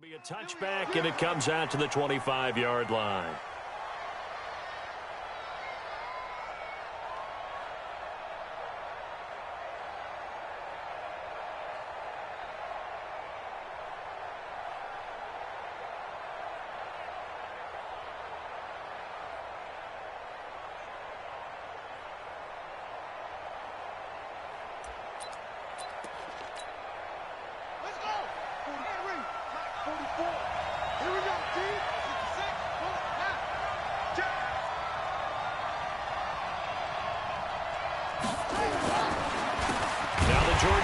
Be a touchback, and it comes out to the 25-yard line.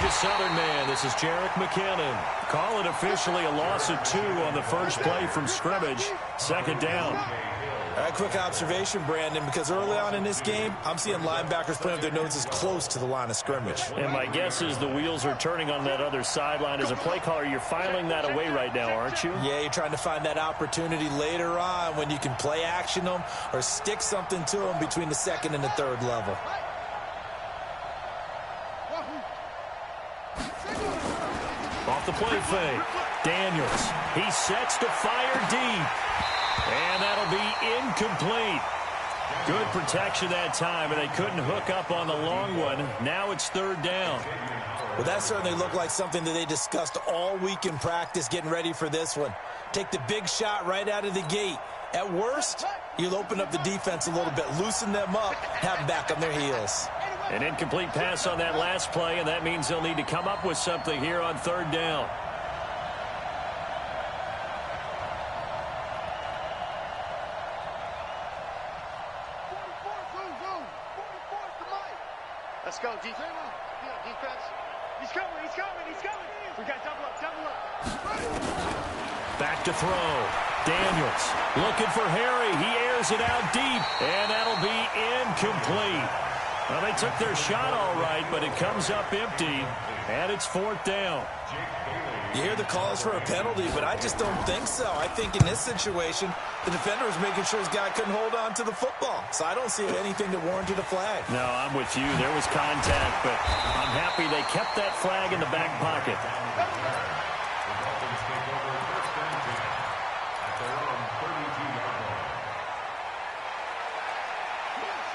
Southern man, this is Jarek McKinnon. Call it officially a loss of 2 on the first play from scrimmage. Second down. All right, quick observation, Brandon, because early on in this game, I'm seeing linebackers playing with their noses close to the line of scrimmage. And my guess is the wheels are turning on that other sideline. As a play caller, you're filing that away right now, aren't you? Yeah, you're trying to find that opportunity later on when you can play action them or stick something to them between the second and the third level. Off the play fake. Daniels. He sets to fire deep. And that'll be incomplete. Good protection that time, and they couldn't hook up on the long one. Now it's third down. Well, that certainly looked like something that they discussed all week in practice getting ready for this one. Take the big shot right out of the gate. At worst, you'll open up the defense a little bit, loosen them up, have them back on their heels. An incomplete pass on that last play, and that means they'll need to come up with something here on third down. Let's go, defense. He's coming. We got double up. Back to throw. Daniels looking for Harry. He airs it out deep, and that'll be incomplete. Well, they took their shot all right, but it comes up empty, and it's fourth down. You hear the calls for a penalty, but I just don't think so. I think in this situation, the defender was making sure his guy couldn't hold on to the football. So I don't see anything that warranted a flag. No, I'm with you. There was contact, but I'm happy they kept that flag in the back pocket.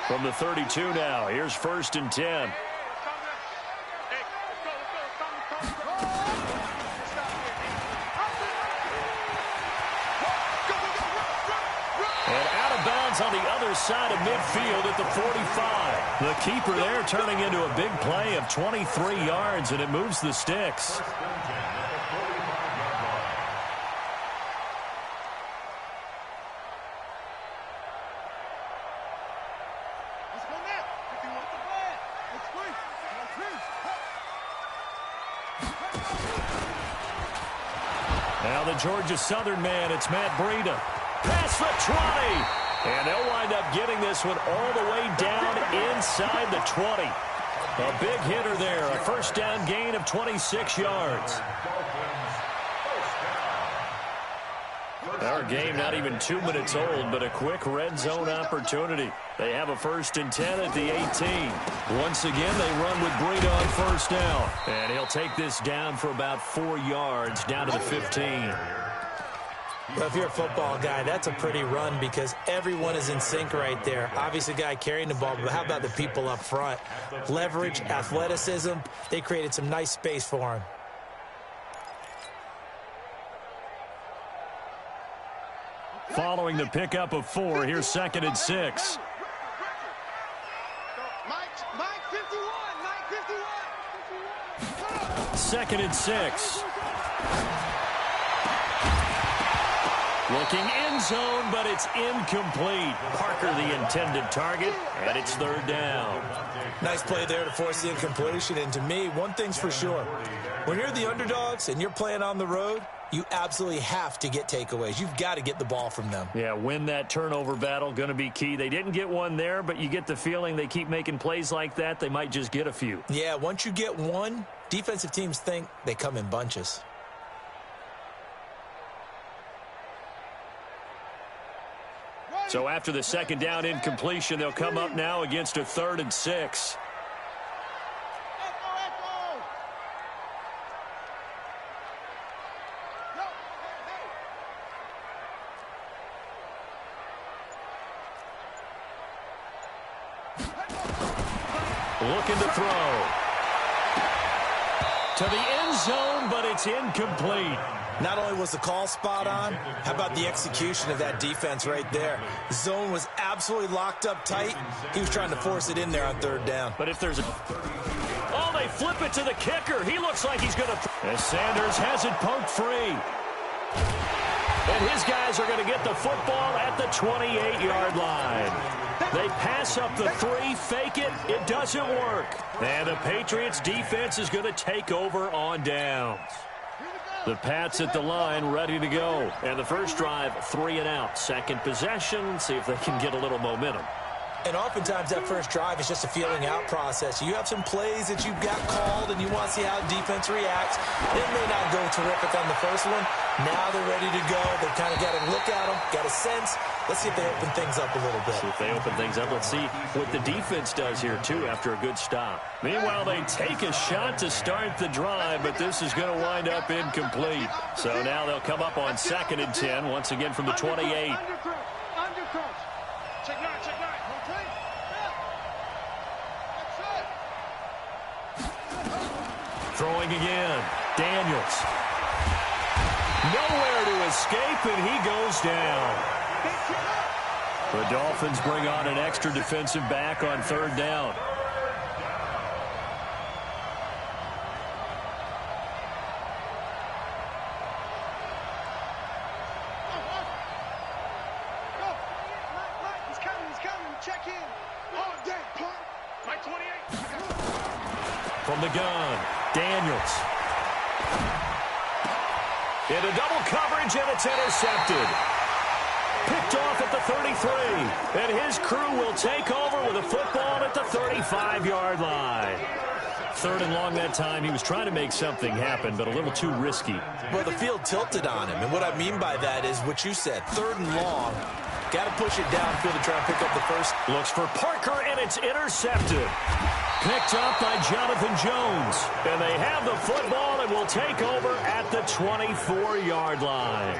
From the 32 now, here's first and 10. And out of bounds on the other side of midfield at the 45. The keeper there turning into a big play of 23 yards, and it moves the sticks. Now the Georgia Southern man, it's Matt Breida. Past the 20. And they'll wind up getting this one all the way down inside the 20. A big hitter there, a first down gain of 26 yards. Our game not even 2 minutes old, but a quick red zone opportunity. They have a first and 10 at the 18. Once again, they run with Breida on first down. And he'll take this down for about 4 yards, down to the 15. Well, if you're a football guy, that's a pretty run because everyone is in sync right there. Obviously, the guy carrying the ball, but how about the people up front? Leverage, athleticism, they created some nice space for him. Following the pickup of 4, here's second and 6. Second and 6. Looking end zone, but it's incomplete. Parker the intended target, and it's third down. Nice play there to force the incompletion. And to me, one thing's for sure. When you're the underdogs and you're playing on the road, you absolutely have to get takeaways. You've got to get the ball from them. Yeah, win that turnover battle, going to be key. They didn't get one there, but you get the feeling they keep making plays like that, they might just get a few. Yeah, once you get one, defensive teams think they come in bunches. So after the second down incompletion, they'll come up now against a third and 6. Looking to throw. To the end zone, but it's incomplete. Not only was the call spot on, how about the execution of that defense right there? The zone was absolutely locked up tight. He was trying to force it in there on third down. But if there's a... Oh, they flip it to the kicker. He looks like he's going to... As Sanders has it poked free. And his guys are going to get the football at the 28-yard line. They pass up the 3, fake it. It doesn't work. And the Patriots defense is going to take over on downs. The Pats at the line, ready to go. And the first drive, 3 and out. Second possession, see if they can get a little momentum. And oftentimes that first drive is just a feeling out process. You have some plays that you've got called and you want to see how the defense reacts. It may not go terrific on the first one. Now they're ready to go. They've kind of got a look at them, got a sense. Let's see if they open things up a little bit. See if they open things up. Let's see what the defense does here, too, after a good stop. Meanwhile, they take a shot to start the drive, but this is going to wind up incomplete. So now they'll come up on 2nd and 10, once again from the 28. Undercross. Check 9, check 9. Okay. Throwing again. Daniels. Nowhere to escape, and he goes down. The Dolphins bring on an extra defensive back on 3rd down. He's coming. Check in. Oh, dang, punt. Mike 28. From the gun, Daniels. Into double coverage, and it's intercepted. Picked off at the 33, and his crew will take over with a football at the 35-yard line. 3rd and long that time. He was trying to make something happen, but a little too risky. Well, the field tilted on him, and what I mean by that is what you said, 3rd and long. Got to push it downfield to try and pick up the first. Looks for Parker, and it's intercepted. Picked up by Jonathan Jones. And they have the football and will take over at the 24-yard line.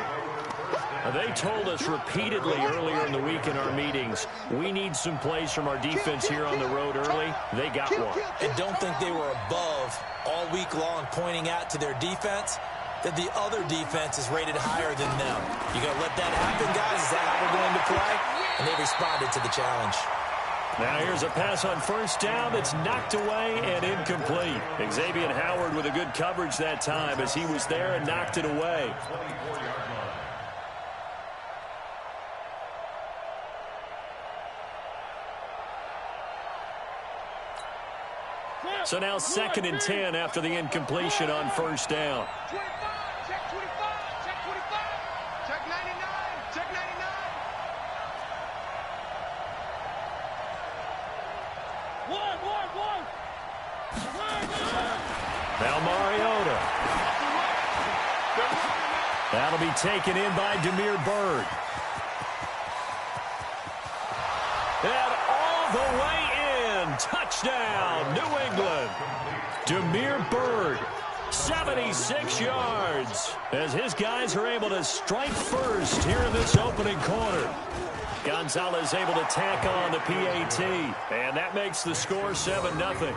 They told us repeatedly earlier in the week in our meetings, we need some plays from our defense here on the road early. They got one. And don't think they were above all week long pointing out to their defense that the other defense is rated higher than them. You going to let that happen, guys? Is that how we're going to play? And they responded to the challenge. Now here's a pass on 1st down that's knocked away and incomplete. Xavier Howard with a good coverage that time as he was there and knocked it away. So now 2nd and 10 after the incompletion on 1st down. 25, check 25, check 25, check 99, check 99. One. Now Mariota. That'll be taken in by Demir Bird. And all the way in. Touchdown, New England. Demir Bird, 76 yards, as his guys are able to strike first here in this opening quarter. Gonzalez able to tack on the PAT, and that makes the score 7-0.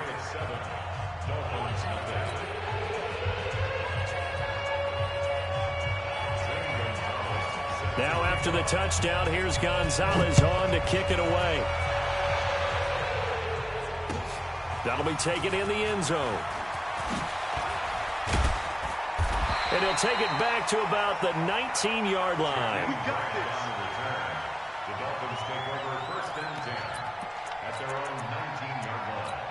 Now after the touchdown, here's Gonzalez on to kick it away. That'll be taken in the end zone. And he'll take it back to about the 19-yard line. We got this. The Dolphins take over 1st and 10 at their own 19-yard line.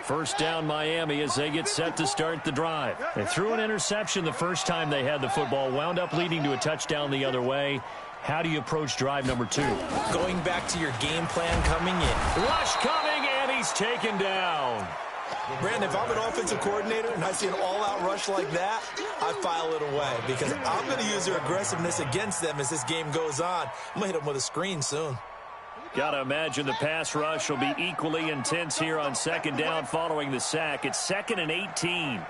First down Miami as they get set to start the drive. They threw an interception the first time they had the football, wound up leading to a touchdown the other way. How do you approach drive number 2? Going back to your game plan coming in. Rush coming, and he's taken down. Brandon, if I'm an offensive coordinator and I see an all-out rush like that, I file it away because I'm going to use their aggressiveness against them as this game goes on. I'm going to hit them with a screen soon. Got to imagine the pass rush will be equally intense here on 2nd down following the sack. It's 2nd and 18.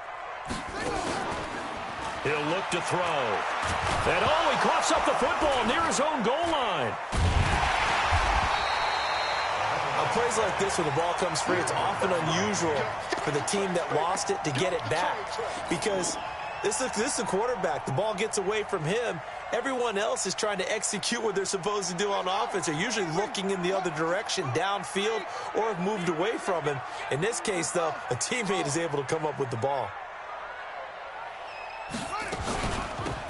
He'll look to throw. And, oh, he coughs up the football near his own goal line. On plays like this, when the ball comes free, it's often unusual for the team that lost it to get it back. Because this is the quarterback. The ball gets away from him. Everyone else is trying to execute what they're supposed to do on offense. They're usually looking in the other direction, downfield, or have moved away from him. In this case, though, a teammate is able to come up with the ball.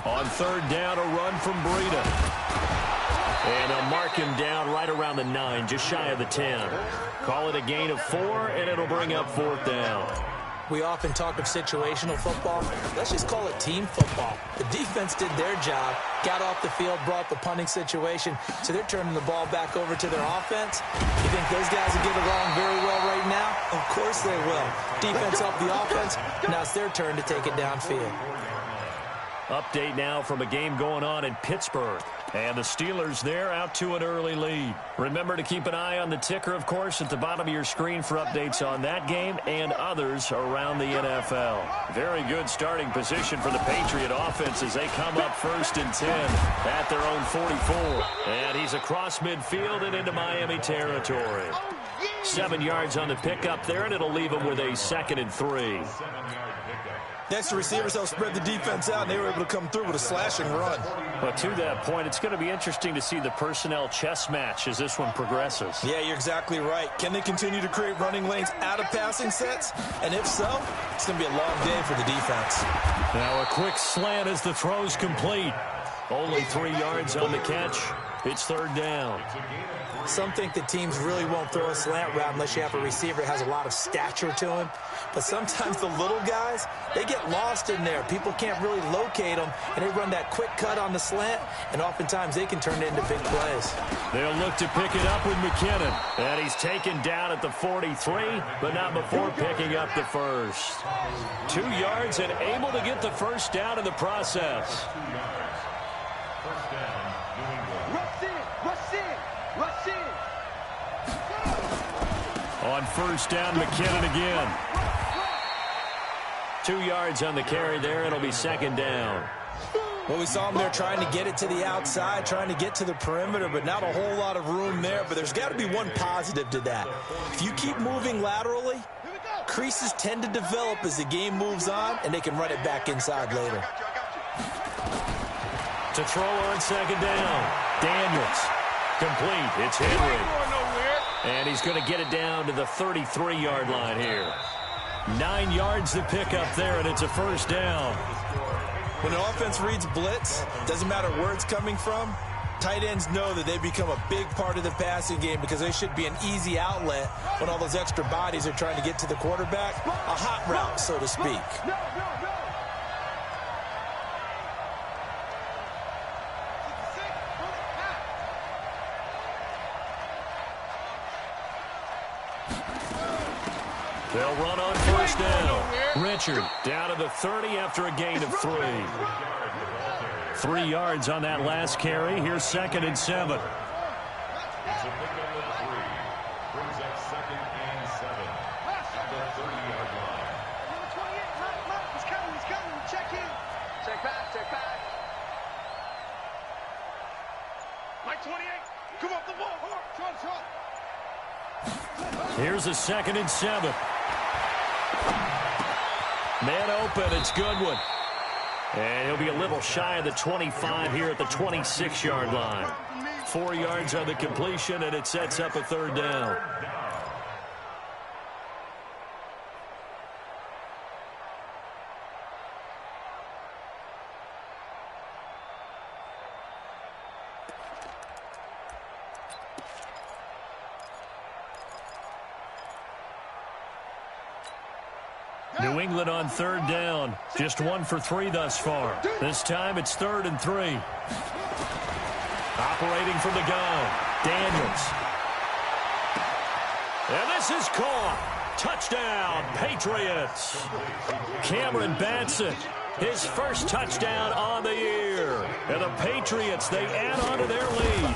On third down, a run from Breida. And they'll mark him down right around the 9, just shy of the 10. Call it a gain of 4, and it'll bring up fourth down. We often talk of situational football. Let's just call it team football. The defense did their job, got off the field, brought the punting situation, so they're turning the ball back over to their offense. You think those guys will get along very well right now? Of course they will. Defense helped the offense. Now it's their turn to take it downfield. Update now from a game going on in Pittsburgh. And the Steelers there out to an early lead. Remember to keep an eye on the ticker, of course, at the bottom of your screen for updates on that game and others around the NFL. Very good starting position for the Patriot offense as they come up 1st and 10 at their own 44. And he's across midfield and into Miami territory. 7 yards on the pickup there, and it'll leave him with a 2nd and 3. Next, the receivers help spread the defense out, and they were able to come through with a slashing run. But to that point, it's going to be interesting to see the personnel chess match as this one progresses. Yeah, you're exactly right. Can they continue to create running lanes out of passing sets? And if so, it's going to be a long day for the defense. Now a quick slant as the throw's complete. Only 3 yards on the catch. It's third down. Some think that teams really won't throw a slant route unless you have a receiver that has a lot of stature to him. But sometimes the little guys, they get lost in there. People can't really locate them, and they run that quick cut on the slant, and oftentimes they can turn it into big plays. They'll look to pick it up with McKinnon. And he's taken down at the 43, but not before picking up the first. 2 yards and able to get the first down in the process. First down, New England. Rush in, rush in, rush in. On first down, McKinnon again. 2 yards on the carry there. It'll be second down. Well, we saw him there trying to get it to the outside, trying to get to the perimeter, but not a whole lot of room there. But there's got to be one positive to that. If you keep moving laterally, creases tend to develop as the game moves on, and they can run it back inside later. To throw on second down. Daniels. Complete. It's Henry. And he's going to get it down to the 33-yard line here. 9 yards to pick up there, and it's a first down. When an offense reads blitz, doesn't matter where it's coming from, tight ends know that they become a big part of the passing game because they should be an easy outlet when all those extra bodies are trying to get to the quarterback. A hot route, so to speak. They'll run on first down. Richard down to the 30 after a gain of 3. 3 yards on that last carry. Here's 2nd and 7. It's a pickup of 3. Brings up 2nd and 7. At the 30-yard line. Number 28, Mike, he's coming, check in. Check back. Mike 28, come off the ball, hard, try. Here's a 2nd and 7. Man open, it's Goodwin. And he'll be a little shy of the 25 here at the 26-yard line. 4 yards on the completion, and it sets up a third down. New England on third down. Just 1 for 3 thus far. This time it's 3rd and 3. Operating from the gun, Daniels. And this is caught. Touchdown, Patriots. Cameron Batson, his first touchdown on the year. And the Patriots, they add on to their lead.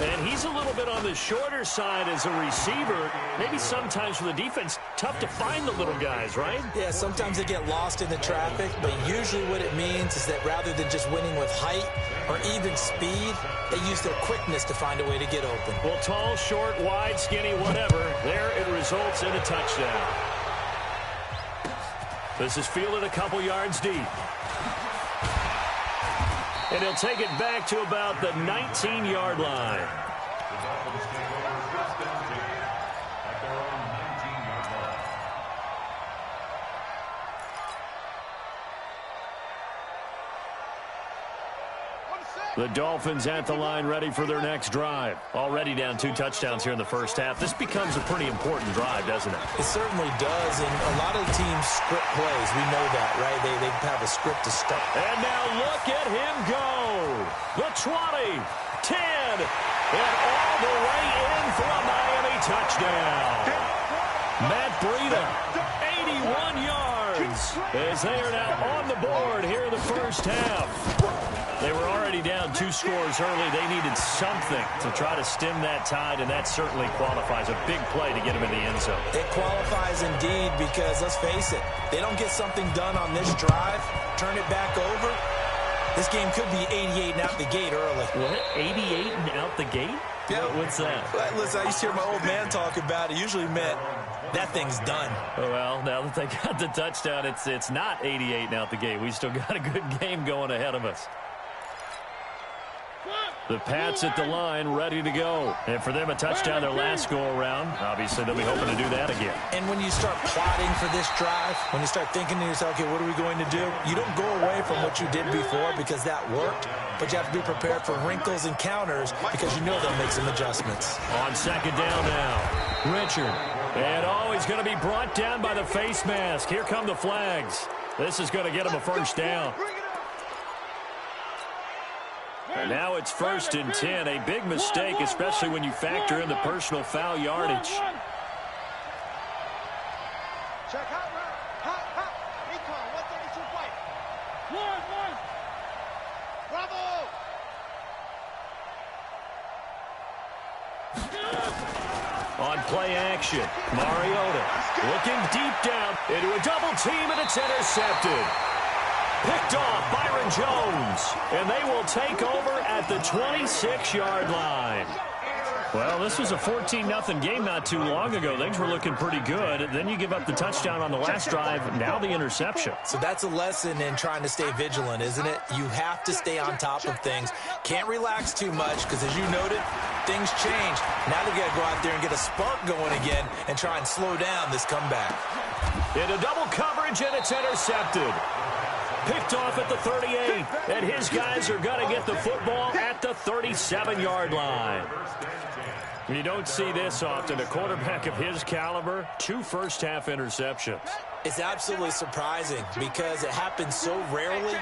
And he's a little bit on the shorter side as a receiver. Maybe sometimes for the defense, tough to find the little guys, right? Yeah, sometimes they get lost in the traffic, but usually what it means is that rather than just winning with height or even speed, they use their quickness to find a way to get open. Well, tall, short, wide, skinny, whatever, there it results in a touchdown. This is fielded a couple yards deep. And he'll take it back to about the 19-yard line. The Dolphins take over first down at their own 19-yard line. The Dolphins at the line ready for their next drive. Already down 2 touchdowns here in the first half. This becomes a pretty important drive, doesn't it? It certainly does, and a lot of teams script plays. We know that, right? They have a script to start. And now look at him go. The 20, 10, and all the way in for a Miami touchdown. Matt Breida, 81 yards, as they are now on the board here in the first half. They were already down 2 scores early. They needed something to try to stem that tide, and that certainly qualifies. A big play to get them in the end zone. It qualifies indeed because, let's face it, they don't get something done on this drive, turn it back over, this game could be 88 and out the gate early. What? 88 and out the gate? Yeah. What's that? Listen, I used to hear my old man talk about it. Usually meant that thing's done. Well, now that they got the touchdown, it's not 88 and out the gate. We still got a good game going ahead of us. The Pats at the line, ready to go. And for them, a touchdown their last go-around. Obviously, they'll be hoping to do that again. And when you start plotting for this drive, when you start thinking to yourself, okay, what are we going to do? You don't go away from what you did before because that worked, but you have to be prepared for wrinkles and counters because you know they'll make some adjustments. On second down now, Richard. And he's going to be brought down by the face mask. Here come the flags. This is going to get him a first down. And now it's 1st and 10. A big mistake, especially when you factor in the personal foul yardage. Check hot round. Hot. Recon, 132 fight. One. Bravo. On play action, Mariota looking deep down into a double team, and it's intercepted. Picked off Byron Jones, and they will take over at the 26-yard line. Well, this was a 14-0 game not too long ago. Things were looking pretty good. Then you give up the touchdown on the last drive, now the interception. So that's a lesson in trying to stay vigilant, isn't it? You have to stay on top of things. Can't relax too much because, as you noted, things change. Now they've got to go out there and get a spark going again and try and slow down this comeback. Into double coverage, and it's intercepted. Picked off at the 38, and his guys are going to get the football at the 37-yard line. You don't see this often. A quarterback of his caliber, 2 first-half interceptions. It's absolutely surprising because it happens so rarely.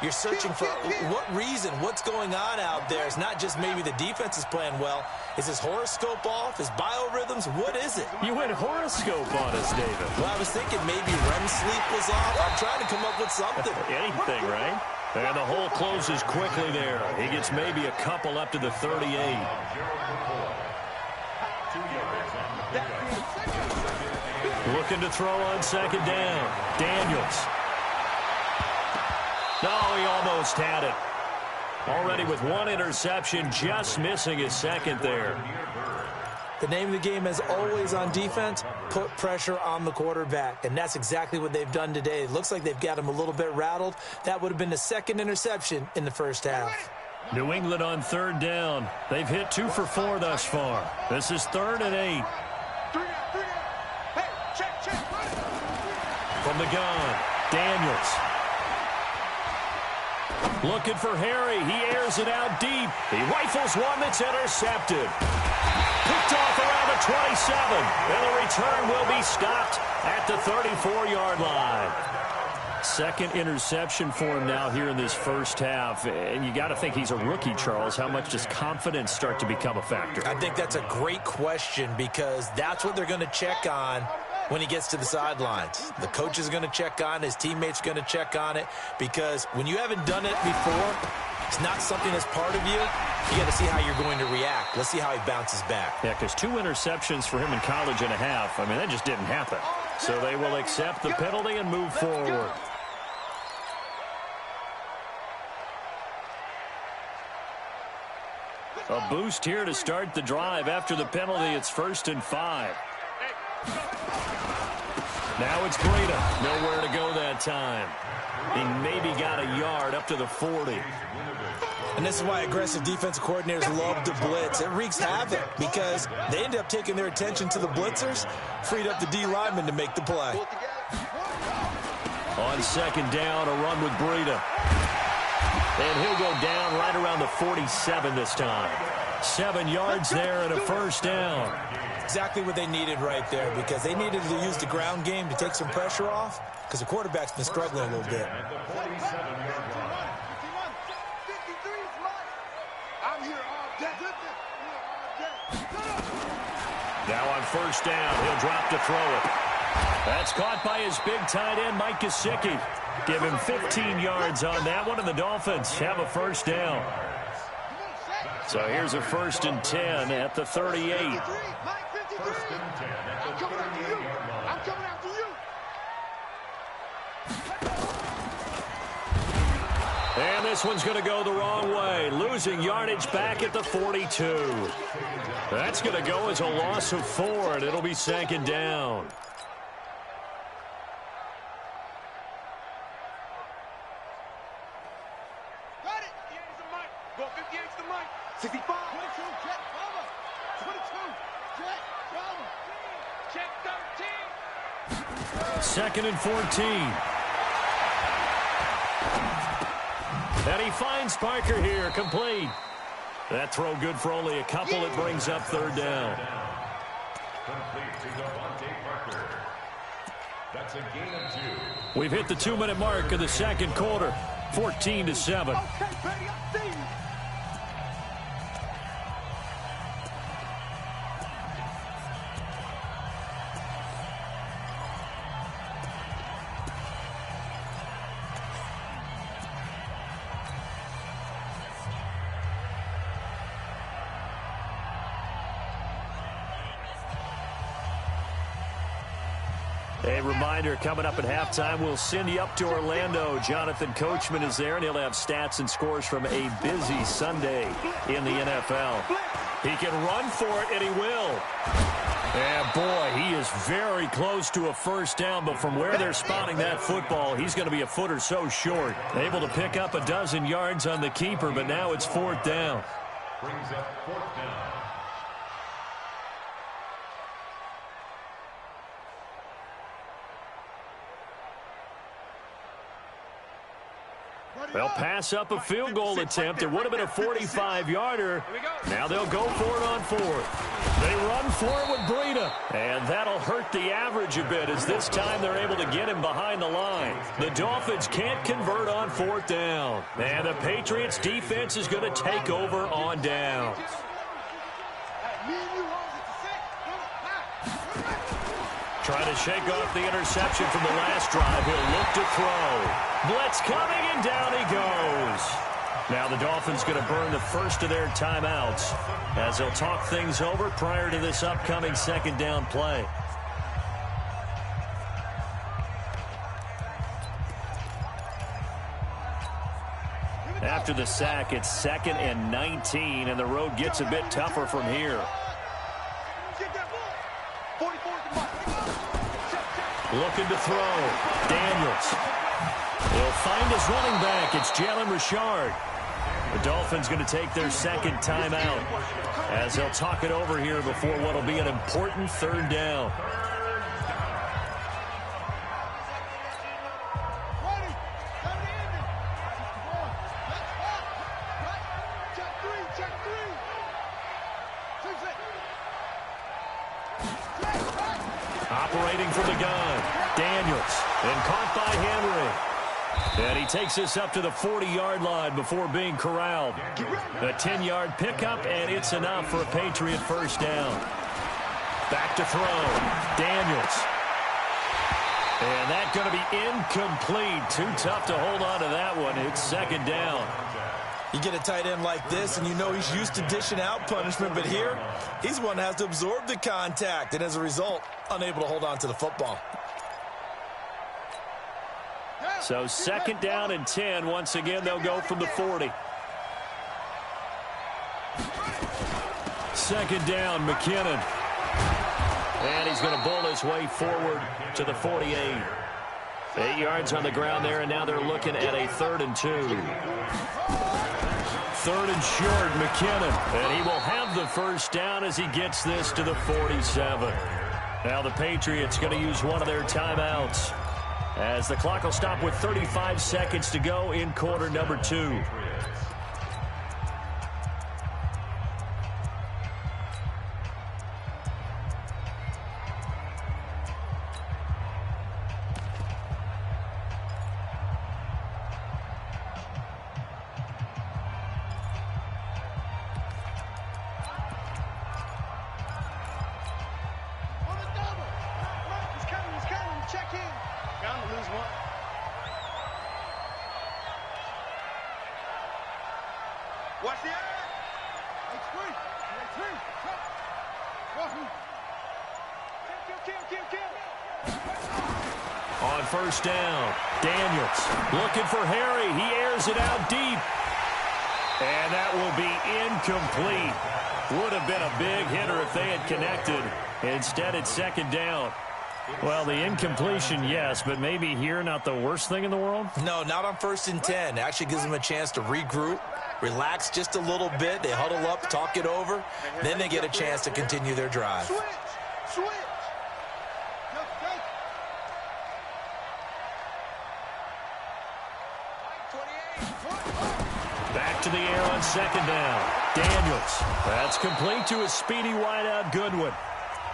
You're searching for what reason, what's going on out there. It's not just maybe the defense is playing well. Is his horoscope off? His biorhythms? What is it? You went horoscope on us, David. Well, I was thinking maybe REM sleep was off. I'm trying to come up with something. Anything, right? And the hole closes quickly there. He gets maybe a couple up to the 38. Looking to throw on second down. Daniels. No, he almost had it. Already with 1 interception, just missing his second there. The name of the game is always on defense, put pressure on the quarterback. And that's exactly what they've done today. It looks like they've got him a little bit rattled. That would have been the 2nd interception in the first half. New England on 3rd down. They've hit 2 for 4 thus far. This is 3rd and 8. Hey, check. From the gun, Daniels. Looking for Harry. He airs it out deep. He rifles one that's intercepted. Picked off around the 27. And the return will be stopped at the 34-yard line. 2nd interception for him now here in this first half. And you got to think he's a rookie, Charles. How much does confidence start to become a factor? I think that's a great question because that's what they're going to check on when he gets to the sidelines. The coach is going to check on it. His teammates are going to check on it because when you haven't done it before, it's not something that's part of you. You got to see how you're going to react. Let's see how he bounces back. Yeah, because 2 interceptions for him in college and a half. I mean, that just didn't happen. So they will accept the penalty and move forward. A boost here to start the drive. After the penalty, it's 1st and 5. Now it's Breida. Nowhere to go that time. He maybe got a yard up to the 40. And this is why aggressive defensive coordinators love to blitz. It wreaks havoc because they end up taking their attention to the blitzers, freed up the D lineman to make the play. On 2nd down, a run with Breida. And he'll go down right around the 47 this time. 7 yards there and a 1st down. Exactly what they needed right there, because they needed to use the ground game to take some pressure off, because the quarterback's been struggling a little bit. Now on 1st down, he'll drop to throw it. That's caught by his big tight end, Mike Gesicki. Give him 15 yards on that one, and the Dolphins have a 1st down. So here's a 1st and 10 at the 38. 1st and 10 at the 38-yard line. I'm coming after you. And this one's going to go the wrong way, losing yardage back at the 42. That's going to go as a loss of 4, and it'll be 2nd down. Got it. 58's the mic. Go 58's the mic. 65. 22. Check. Bravo. 22. Check. Bravo. Check 13. 2nd and 14. And he finds Parker here, complete. That throw good for only a couple. It brings up 3rd down. Complete to Devontae Parker. That's a gain of 2. We've hit the 2-minute mark of the 2nd quarter. 14-7. Okay, Betty, I see you. A reminder, coming up at halftime, we'll send you up to Orlando. Jonathan Coachman is there, and he'll have stats and scores from a busy Sunday in the NFL. He can run for it, and he will. And, boy, he is very close to a 1st down, but from where they're spotting that football, he's going to be a foot or so short. Able to pick up a dozen yards on the keeper, but now it's 4th down. Brings up 4th down. They'll pass up a field goal attempt. It would have been a 45-yarder. Now they'll go for it on 4th. They run for it with Breida. And that'll hurt the average a bit, as this time they're able to get him behind the line. The Dolphins can't convert on 4th down. And the Patriots defense is going to take over on downs. Trying to shake off the interception from the last drive. He'll look to throw. Blitz coming, and down he goes. Now the Dolphins going to burn the first of their timeouts as they'll talk things over prior to this upcoming 2nd down play. After the sack, it's 2nd and 19, and the road gets a bit tougher from here. Looking to throw. Daniels. He'll find his running back. It's Jalen Richard. The Dolphins going to take their 2nd timeout as they'll talk it over here before what will be an important 3rd down. Operating from the gun, Daniels, and caught by Henry. And he takes this up to the 40-yard line before being corralled. A 10-yard pickup, and it's enough for a Patriot 1st down. Back to throw, Daniels. And that's going to be incomplete. Too tough to hold on to that one. It's 2nd down. You get a tight end like this, and you know he's used to dishing out punishment, but here, he's one that has to absorb the contact, and as a result, unable to hold on to the football. So 2nd down and 10. Once again, they'll go from the 40. 2nd down, McKinnon. And he's going to bull his way forward to the 48. 8 yards on the ground there, and now they're looking at a 3rd and 2. 3rd and short, McKinnon. And he will have the first down as he gets this to the 47. Now the Patriots going to use one of their timeouts, as the clock will stop with 35 seconds to go in quarter number 2. Watch the eye. On first down, Daniels looking for Harry. He airs it out deep. And that will be incomplete. Would have been a big hitter if they had connected. Instead, it's 2nd down. Well, the incompletion, yes, but maybe here not the worst thing in the world? No, not on 1st and 10. Actually gives them a chance to regroup, relax just a little bit. They huddle up, talk it over. Then they get a chance to continue their drive. Switch. Back to the air on 2nd down. Daniels. That's complete to a speedy wideout Goodwin.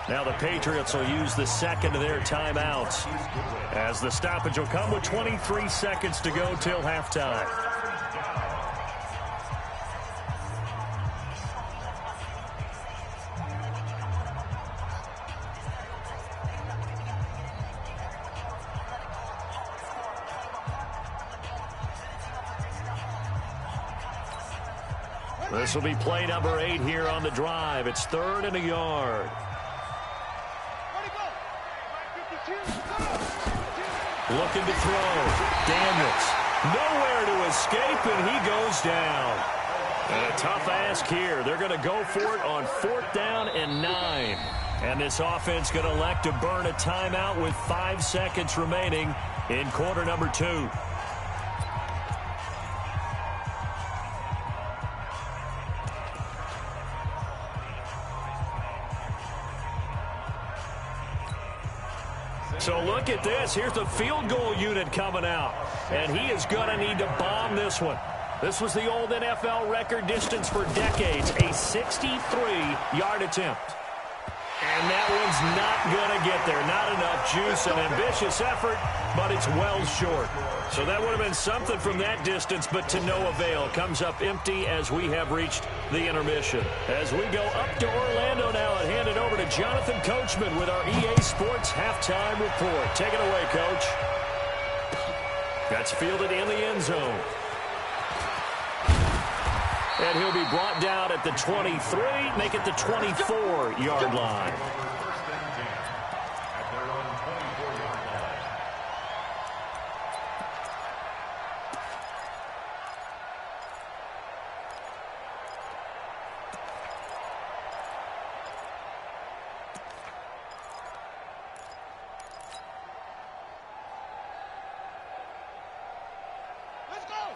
Now the Patriots will use the 2nd of their timeouts, as the stoppage will come with 23 seconds to go till halftime. This will be play number 8 here on the drive. It's 3rd and a yard. Looking to throw. Daniels. Nowhere to escape, and he goes down. And a tough ask here. They're going to go for it on 4th down and 9. And this offense going to elect to burn a timeout with 5 seconds remaining in quarter number 2. So look at this. Here's the field goal unit coming out. And he is going to need to bomb this one. This was the old NFL record distance for decades, a 63-yard attempt. And that one's not going to get there. Not enough juice. An ambitious effort, but it's well short. So that would have been something from that distance, but to no avail. Comes up empty as we have reached the intermission. As we go up to Orlando now and hand it over to Jonathan Coachman with our EA Sports Halftime Report. Take it away, Coach. That's fielded in the end zone. And he'll be brought down at the 23, make it the 24-yard line.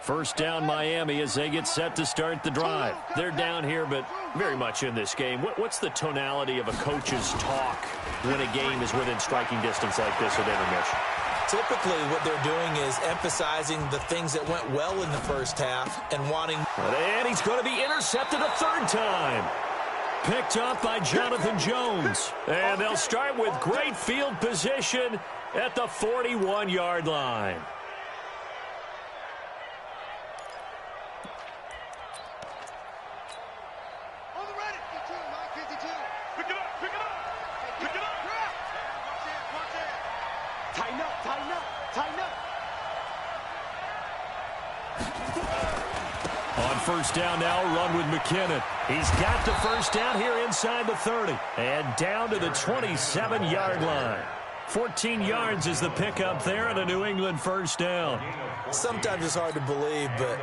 First down, Miami, as they get set to start the drive. They're down here, but very much in this game. What's the tonality of a coach's talk when a game is within striking distance like this at intermission? Typically, what they're doing is emphasizing the things that went well in the first half and wanting... And he's going to be intercepted a 3rd time. Picked up by Jonathan Jones. And they'll start with great field position at the 41-yard line. first down now, run with McKinnon. He's got the first down here inside the 30 and down to the 27-yard line. 14 yards is the pickup there and a New England first down. Sometimes it's hard to believe, but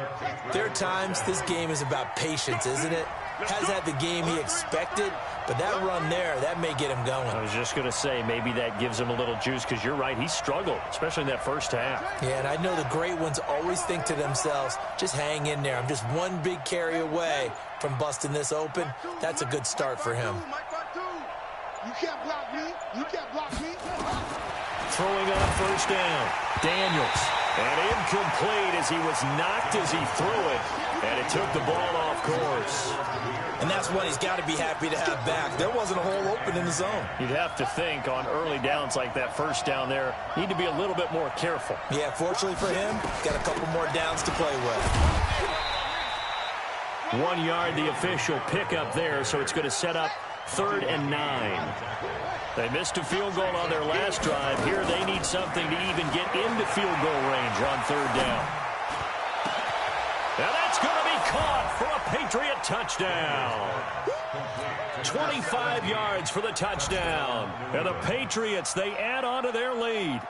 there are times this game is about patience, isn't it? Has had the game he expected, but that run there, that may get him going. I was just going to say, maybe that gives him a little juice because you're right, he struggled, especially in that first half. Yeah, and I know the great ones always think to themselves, just hang in there. I'm just one big carry away from busting this open. That's a good start for him. You can't block me. You can't block me. Throwing on first down, Daniels. And incomplete as he was knocked as he threw it. And it took the ball off course. And that's one he's got to be happy to have back. There wasn't a hole open in the zone. You'd have to think on early downs like that first down there, need to be a little bit more careful. Yeah, fortunately for him, got a couple more downs to play with. 1 yard, the official pickup there, so it's going to set up 3rd and 9. They missed a field goal on their last drive. Here they need something to even get into field goal range on 3rd down. And that's going to be caught for a Patriot touchdown. 25 yards for the touchdown. And the Patriots, they add on to their lead.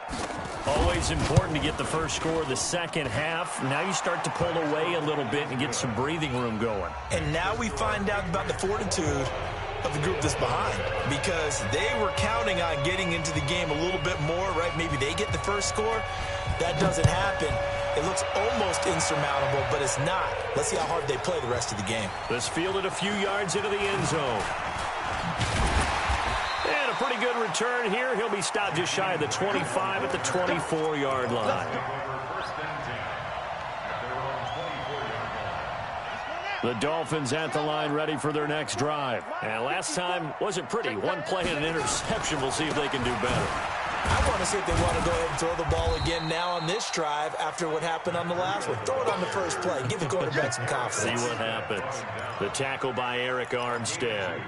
Always important to get the first score of the second half. Now you start to pull away a little bit and get some breathing room going. And now we find out about the fortitude of the group that's behind, because they were counting on getting into the game a little bit more, right? Maybe they get the first score. That doesn't happen. It looks almost insurmountable, but it's not. Let's see how hard they play the rest of the game. This fielded a few yards into the end zone. And a pretty good return here. He'll be stopped just shy of the 25 at the 24-yard line. The Dolphins at the line ready for their next drive. And last time wasn't pretty. One play and an interception. We'll see if they can do better. I want to see if they want to go ahead and throw the ball again now on this drive after what happened on the last one. Throw it on the first play. Give the quarterback some confidence. See what happens. The tackle by Eric Armstead.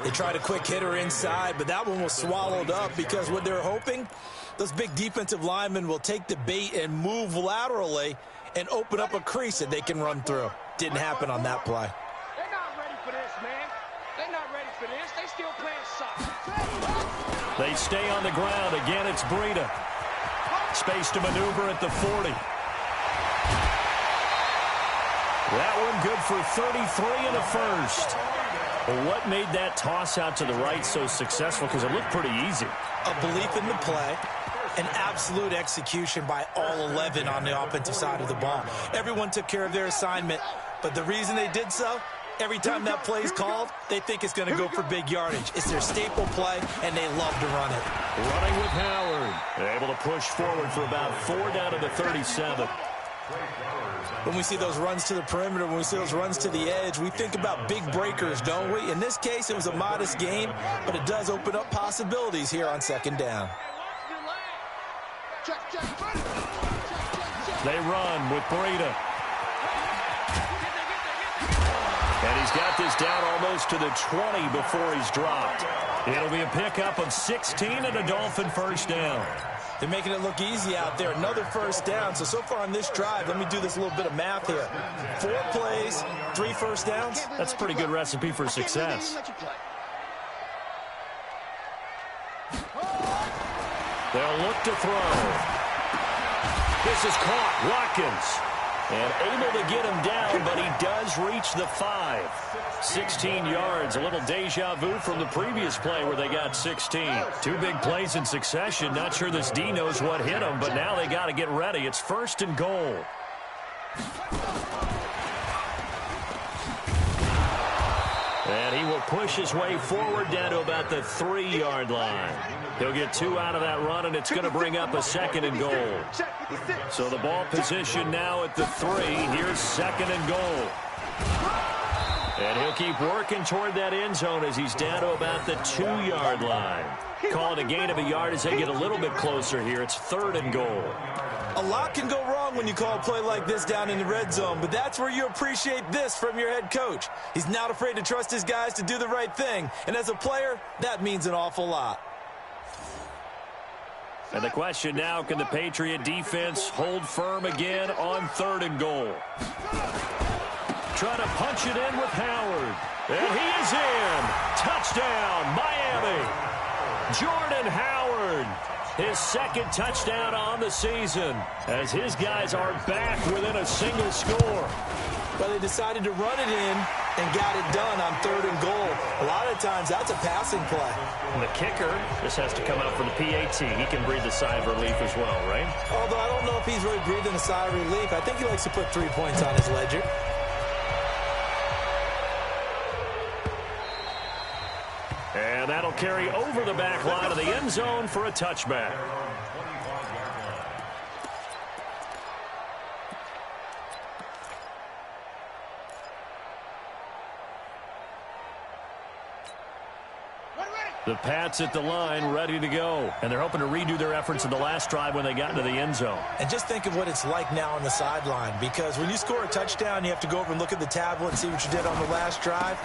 They tried a quick hitter inside, but that one was swallowed up because what they're hoping, those big defensive linemen will take the bait and move laterally and open up a crease that they can run through. Didn't happen on that play. They're not ready for this, man. They're not ready for this. They still playing soccer. They stay on the ground. Again, it's Breida. Space to maneuver at the 40. That one good for 33 and a first. Well, what made that toss out to the right so successful? Because it looked pretty easy. A belief in the play. An absolute execution by all 11 on the offensive side of the ball. Everyone took care of their assignment, but the reason they did so, every time that play is called, they think it's going to go for big yardage. It's their staple play, and they love to run it. Running with Howard. Able to push forward for about 4 down to the 37. When we see those runs to the perimeter, when we see those runs to the edge, we think about big breakers, don't we? In this case, it was a modest gain, but it does open up possibilities here on 2nd down. They run with Breida. And he's got this down almost to the 20 before he's dropped. It'll be a pickup of 16 and a Dolphin first down. They're making it look easy out there. Another first down. So far on this drive, let me do this little bit of math here. 4 plays, 3 first downs. That's a pretty good recipe for success. They'll look to throw. This is caught. Watkins. And able to get him down, but he does reach the 5. 16 yards. A little deja vu from the previous play where they got 16. 2 big plays in succession. Not sure this D knows what hit him, but now they got to get ready. It's 1st and goal. And he will push his way forward down to about the 3-yard line. He'll get 2 out of that run, and it's going to bring up a 2nd and goal. So the ball position now at the 3. Here's 2nd and goal. And he'll keep working toward that end zone as he's down to about the 2-yard line. Call it a gain of a yard as they get a little bit closer here. It's 3rd and goal. A lot can go wrong when you call a play like this down in the red zone, but that's where you appreciate this from your head coach. He's not afraid to trust his guys to do the right thing, and as a player, that means an awful lot. And the question now, can the Patriot defense hold firm again on 3rd and goal? Trying to punch it in with Howard. And he is in. Touchdown, Miami. Jordan Howard, his second touchdown on the season, as his guys are back within a single score. Well, they decided to run it in and got it done on 3rd and goal. A lot of times, that's a passing play. And the kicker just has to come out for the PAT. He can breathe a sigh of relief as well, right? Although I don't know if he's really breathing a sigh of relief. I think he likes to put 3 points on his ledger. And that'll carry over the back line of the end zone for a touchback. The Pats at the line, ready to go. And they're hoping to redo their efforts in the last drive when they got into the end zone. And just think of what it's like now on the sideline, because when you score a touchdown, you have to go over and look at the tablet and see what you did on the last drive.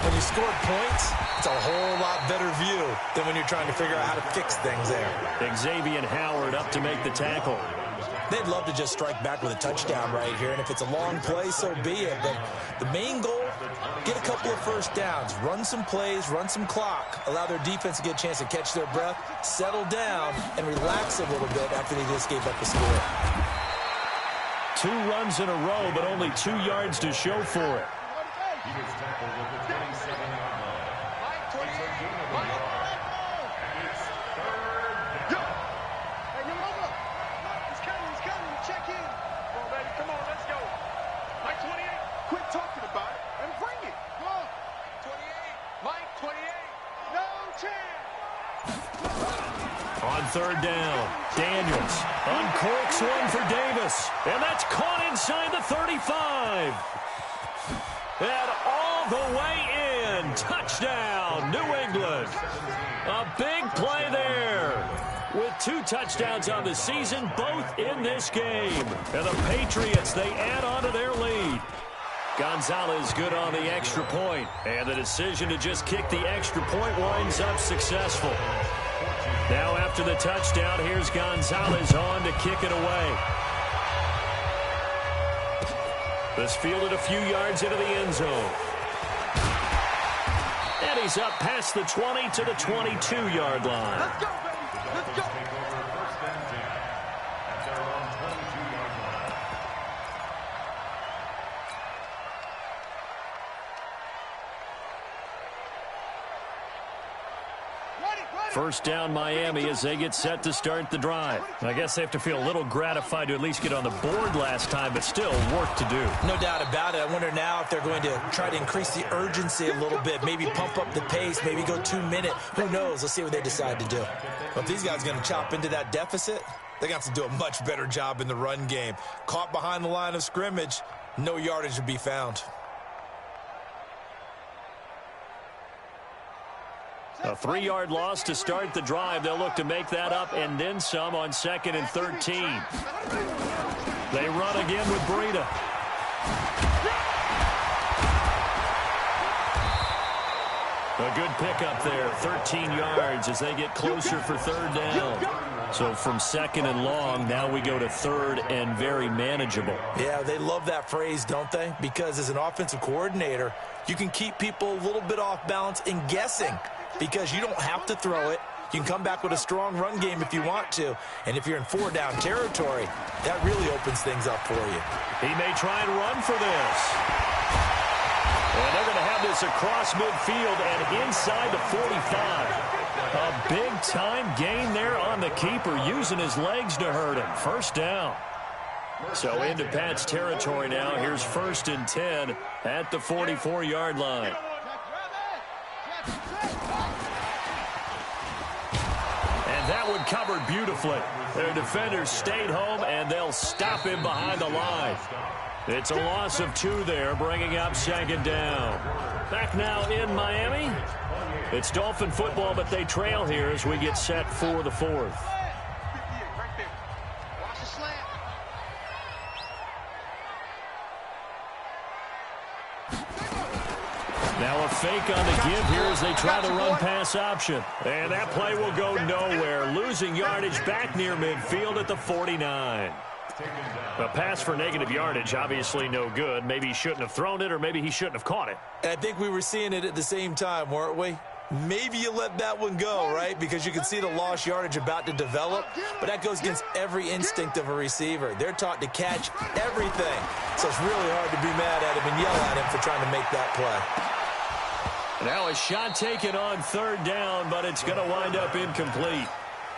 When you scored points, it's a whole lot better view than when you're trying to figure out how to fix things there. Xavier Howard up to make the tackle. They'd love to just strike back with a touchdown right here, and if it's a long play, so be it. But the main goal, get a couple of first downs, run some plays, run some clock, allow their defense to get a chance to catch their breath, settle down, and relax a little bit after they just gave up the score. 2 runs in a row, but only 2 yards to show for it. He is tackled at the 27-yard line. It's 3rd down. Hey, over. He's coming. Check in. Come on, baby. Come on, let's go. Mike 28. Quit talking about it and bring it. Go on. 28. Mike 28. No chance. On 3rd down, Daniels uncorks one for Davis, and that's caught inside the 35. And all the way in. Touchdown, New England. A big play there. With 2 touchdowns on the season, both in this game. And the Patriots, they add on to their lead. Gonzalez good on the extra point. And the decision to just kick the extra point winds up successful. Now after the touchdown, here's Gonzalez on to kick it away. This fielded a few yards into the end zone. And he's up past the 20 to the 22-yard line. Let's go, baby. Let's go. Take over 1st and 10 at their own 22-yard line. First down, Miami, as they get set to start the drive. I guess they have to feel a little gratified to at least get on the board last time, but still work to do. No doubt about it. I wonder now if they're going to try to increase the urgency a little bit, maybe pump up the pace, maybe go 2-minute. Who knows? Let's see what they decide to do. But if these guys are going to chop into that deficit, they're going to have to do a much better job in the run game. Caught behind the line of scrimmage, no yardage to be found. A 3-yard loss to start the drive. They'll look to make that up and then some on 2nd and 13. They run again with Breida. A good pickup there, 13 yards as they get closer for 3rd down. So from 2nd and long, now we go to 3rd and very manageable. Yeah, they love that phrase, don't they? Because as an offensive coordinator, you can keep people a little bit off balance and guessing. Because you don't have to throw it. You can come back with a strong run game if you want to. And if you're in 4-down territory, that really opens things up for you. He may try and run for this. And they're going to have this across midfield and inside the 45. A big-time gain there on the keeper, using his legs to hurt him. First down. So into Pat's territory now. Here's 1st and 10 at the 44-yard line. That one covered beautifully. Their defenders stayed home, and they'll stop him behind the line. It's a loss of 2 there, bringing up 2nd down. Back now in Miami. It's Dolphin football, but they trail here as we get set for the 4th. Now a fake on the give here as they try the run-pass option. And that play will go nowhere. Losing yardage back near midfield at the 49. A pass for negative yardage, obviously no good. Maybe he shouldn't have thrown it, or maybe he shouldn't have caught it. And I think we were seeing it at the same time, weren't we? Maybe you let that one go, right? Because you can see the lost yardage about to develop, but that goes against every instinct of a receiver. They're taught to catch everything, so it's really hard to be mad at him and yell at him for trying to make that play. Now a shot taken on third down, but it's going to wind up incomplete.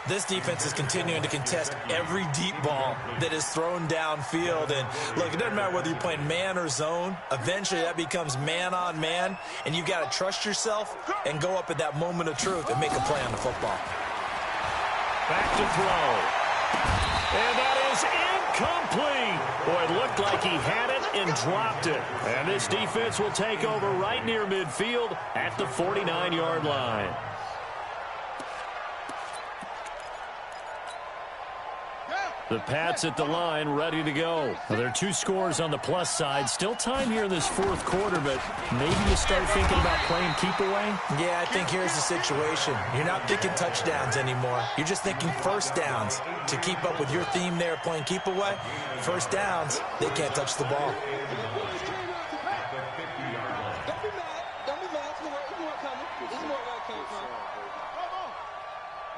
This defense is continuing to contest every deep ball that is thrown downfield. And, look, it doesn't matter whether you're playing man or zone. Eventually, that becomes man-on-man, and you've got to trust yourself and go up at that moment of truth and make a play on the football. Back to throw. And that is incomplete. Boy, it looked like he had it and dropped it. And this defense will take over right near midfield at the 49-yard line. The Pats at the line, ready to go. Well, there are two scores on the plus side. Still time here in this fourth quarter, but maybe you start thinking about playing keep away? Yeah, I think here's the situation. You're not thinking touchdowns anymore. You're just thinking first downs. To keep up with your theme there, playing keep away, first downs, they can't touch the ball. Don't be mad. It's more coming. It's more where it came from.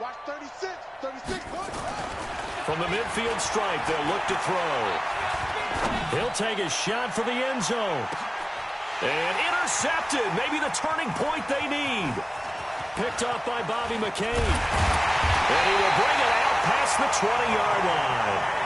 Watch 36 points. From the midfield stripe, they'll look to throw. He'll take a shot for the end zone. And intercepted. Maybe the turning point they need. Picked off by Bobby McCain. And he will bring it out past the 20-yard line.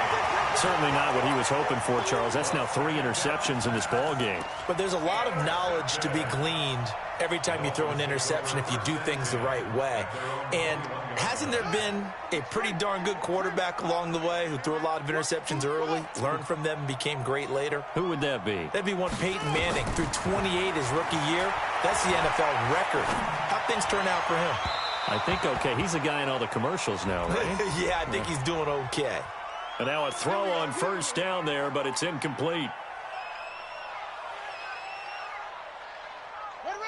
Certainly not what he was hoping for, Charles. That's now 3 interceptions in this ball game. But there's a lot of knowledge to be gleaned every time you throw an interception if you do things the right way. And hasn't there been a pretty darn good quarterback along the way who threw a lot of interceptions early, learned from them, and became great later? Who would that be? That'd be one Peyton Manning. Threw 28 his rookie year. That's the NFL record. How'd things turn out for him? I think okay. He's the guy in all the commercials now, right? Yeah, I think he's doing okay. And now a throw on first down there, but it's incomplete.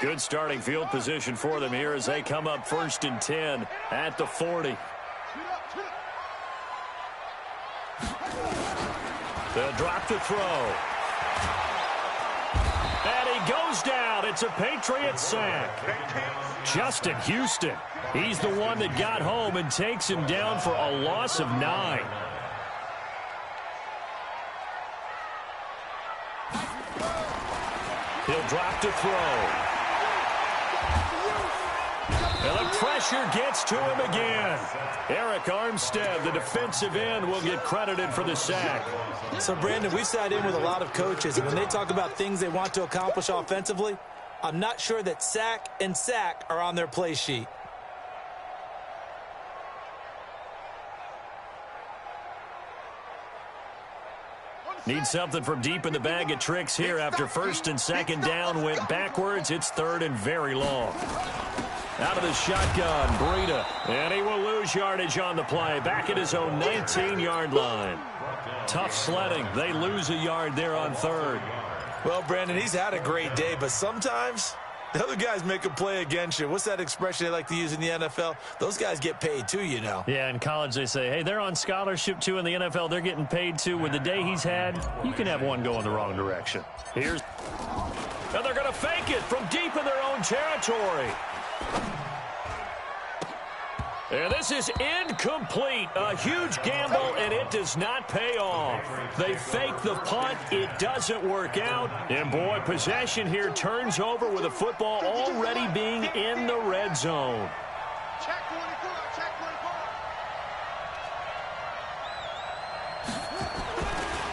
Good starting field position for them here as they come up 1st and 10 at the 40. They'll drop the throw. And he goes down. It's a Patriot sack. Justin Houston. He's the one that got home and takes him down for a loss of 9. He'll drop to throw. And the pressure gets to him again. Eric Armstead, the defensive end, will get credited for the sack. So, Brandon, we've sat in with a lot of coaches, and when they talk about things they want to accomplish offensively, I'm not sure that sack and sack are on their play sheet. Need something from deep in the bag of tricks here after 1st and 2nd down went backwards. It's 3rd and very long. Out of the shotgun, Breida. And he will lose yardage on the play. Back at his own 19-yard line. Tough sledding. They lose a yard there on 3rd. Well, Brandon, he's had a great day, but sometimes the other guys make a play against you. What's that expression they like to use in the NFL? Those guys get paid too, you know. Yeah, in college they say, hey, they're on scholarship too. In the NFL, they're getting paid too. With the day he's had, you can have one go in the wrong direction. And they're going to fake it from deep in their own territory. And this is incomplete. A huge gamble, and it does not pay off. They fake the punt. It doesn't work out. And, boy, possession here turns over with the football already being in the red zone. Check 24.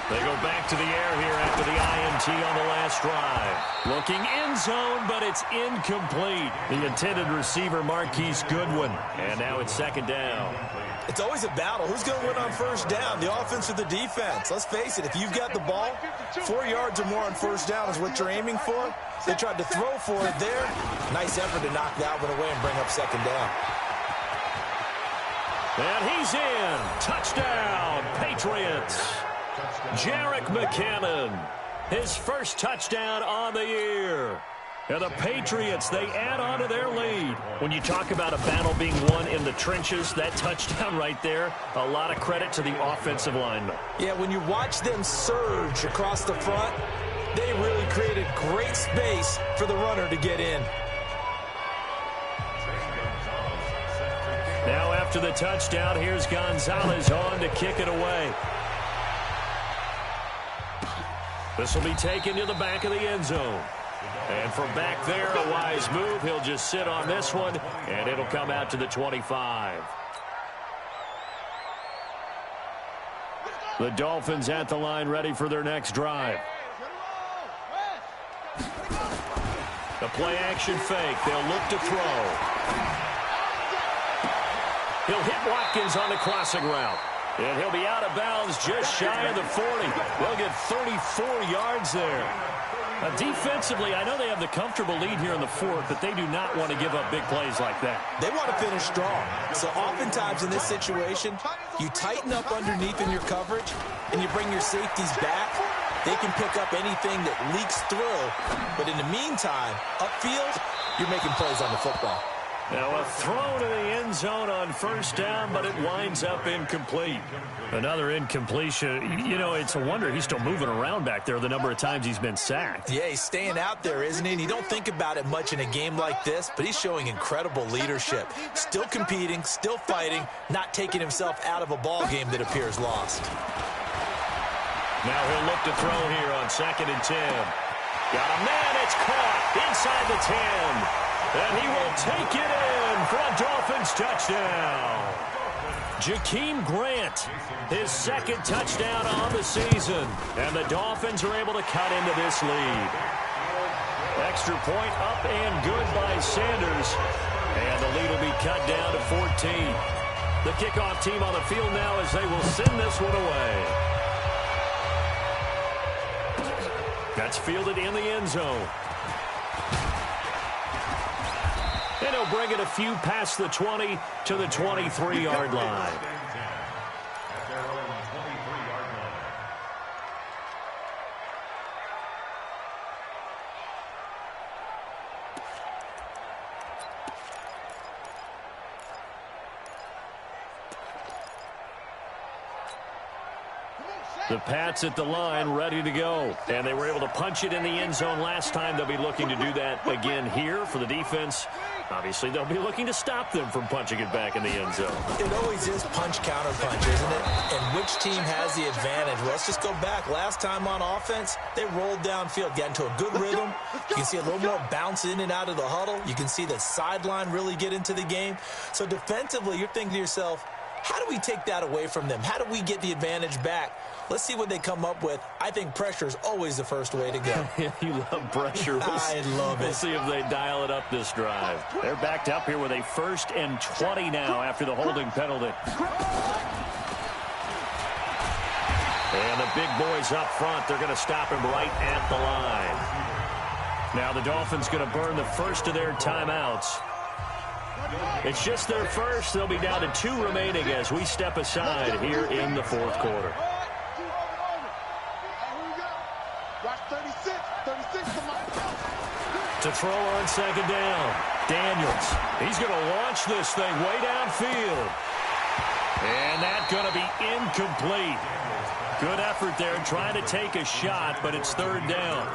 They go back to the air here after the INT on the last drive. Looking end zone, but it's incomplete. The intended receiver, Marquise Goodwin. And now it's 2nd down. It's always a battle. Who's going to win on first down, the offense or the defense? Let's face it, if you've got the ball, 4 yards or more on first down is what you're aiming for. They tried to throw for it there. Nice effort to knock that one away and bring up 2nd down. And he's in. Touchdown, Patriots. Jerick McKinnon, his first touchdown on the year. And the Patriots, they add on to their lead. When you talk about a battle being won in the trenches, that touchdown right there, a lot of credit to the offensive linemen. Yeah, when you watch them surge across the front, they really created great space for the runner to get in. Now after the touchdown, here's Gonzalez on to kick it away. This will be taken to the back of the end zone. And from back there, a wise move. He'll just sit on this one, and it'll come out to the 25. The Dolphins at the line, ready for their next drive. The play-action fake. They'll look to throw. He'll hit Watkins on the crossing route. And he'll be out of bounds just shy of the 40. They'll get 34 yards there. Defensively, I know they have the comfortable lead here in the fourth, but they do not want to give up big plays like that. They want to finish strong. So oftentimes in this situation, you tighten up underneath in your coverage, and you bring your safeties back. They can pick up anything that leaks through. But in the meantime, upfield, you're making plays on the football. Now a throw to the end zone on first down, but it winds up incomplete. Another incompletion. You know, it's a wonder he's still moving around back there the number of times he's been sacked. Yeah, he's staying out there, isn't he? And you don't think about it much in a game like this, but he's showing incredible leadership. Still competing, still fighting, not taking himself out of a ball game that appears lost. Now he'll look to throw here on 2nd and 10. Got a man, it's caught inside the 10. And he will take it in for a Dolphins touchdown. Jakeem Grant, his 2nd touchdown on the season. And the Dolphins are able to cut into this lead. Extra point up and good by Sanders. And the lead will be cut down to 14. The kickoff team on the field now as they will send this one away. That's fielded in the end zone. And he'll bring it a few past the 20 to the 23-yard line. The Pats at the line, ready to go. And they were able to punch it in the end zone last time. They'll be looking to do that again here for the defense. Obviously, they'll be looking to stop them from punching it back in the end zone. It always is punch-counter-punch, isn't it? And which team has the advantage? Well, let's just go back. Last time on offense, they rolled downfield, got into a good rhythm. You can see a little more bounce in and out of the huddle. You can see the sideline really get into the game. So defensively, you're thinking to yourself, how do we take that away from them? How do we get the advantage back? Let's see what they come up with. I think pressure is always the first way to go. You love pressure. I love it. We'll see if they dial it up this drive. They're backed up here with a 1st and 20 now after the holding penalty. And the big boys up front, they're going to stop him right at the line. Now the Dolphins going to burn the first of their timeouts. It's just their first. They'll be down to 2 remaining as we step aside here in the fourth quarter. To throw on 2nd down, Daniels. He's going to launch this thing way downfield. And that's going to be incomplete. Good effort there trying to take a shot, but it's 3rd down.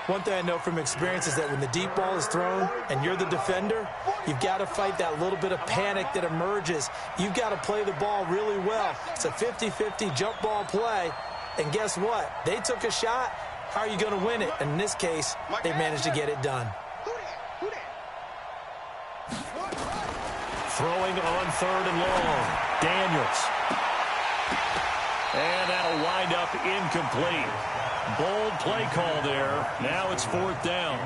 One thing I know from experience is that when the deep ball is thrown and you're the defender, you've got to fight that little bit of panic that emerges. You've got to play the ball really well. It's a 50-50 jump ball play. And guess what? They took a shot. How are you going to win it? And in this case, they managed to get it done. Throwing on 3rd and long. Daniels. And that'll wind up incomplete. Bold play call there. Now it's 4th down.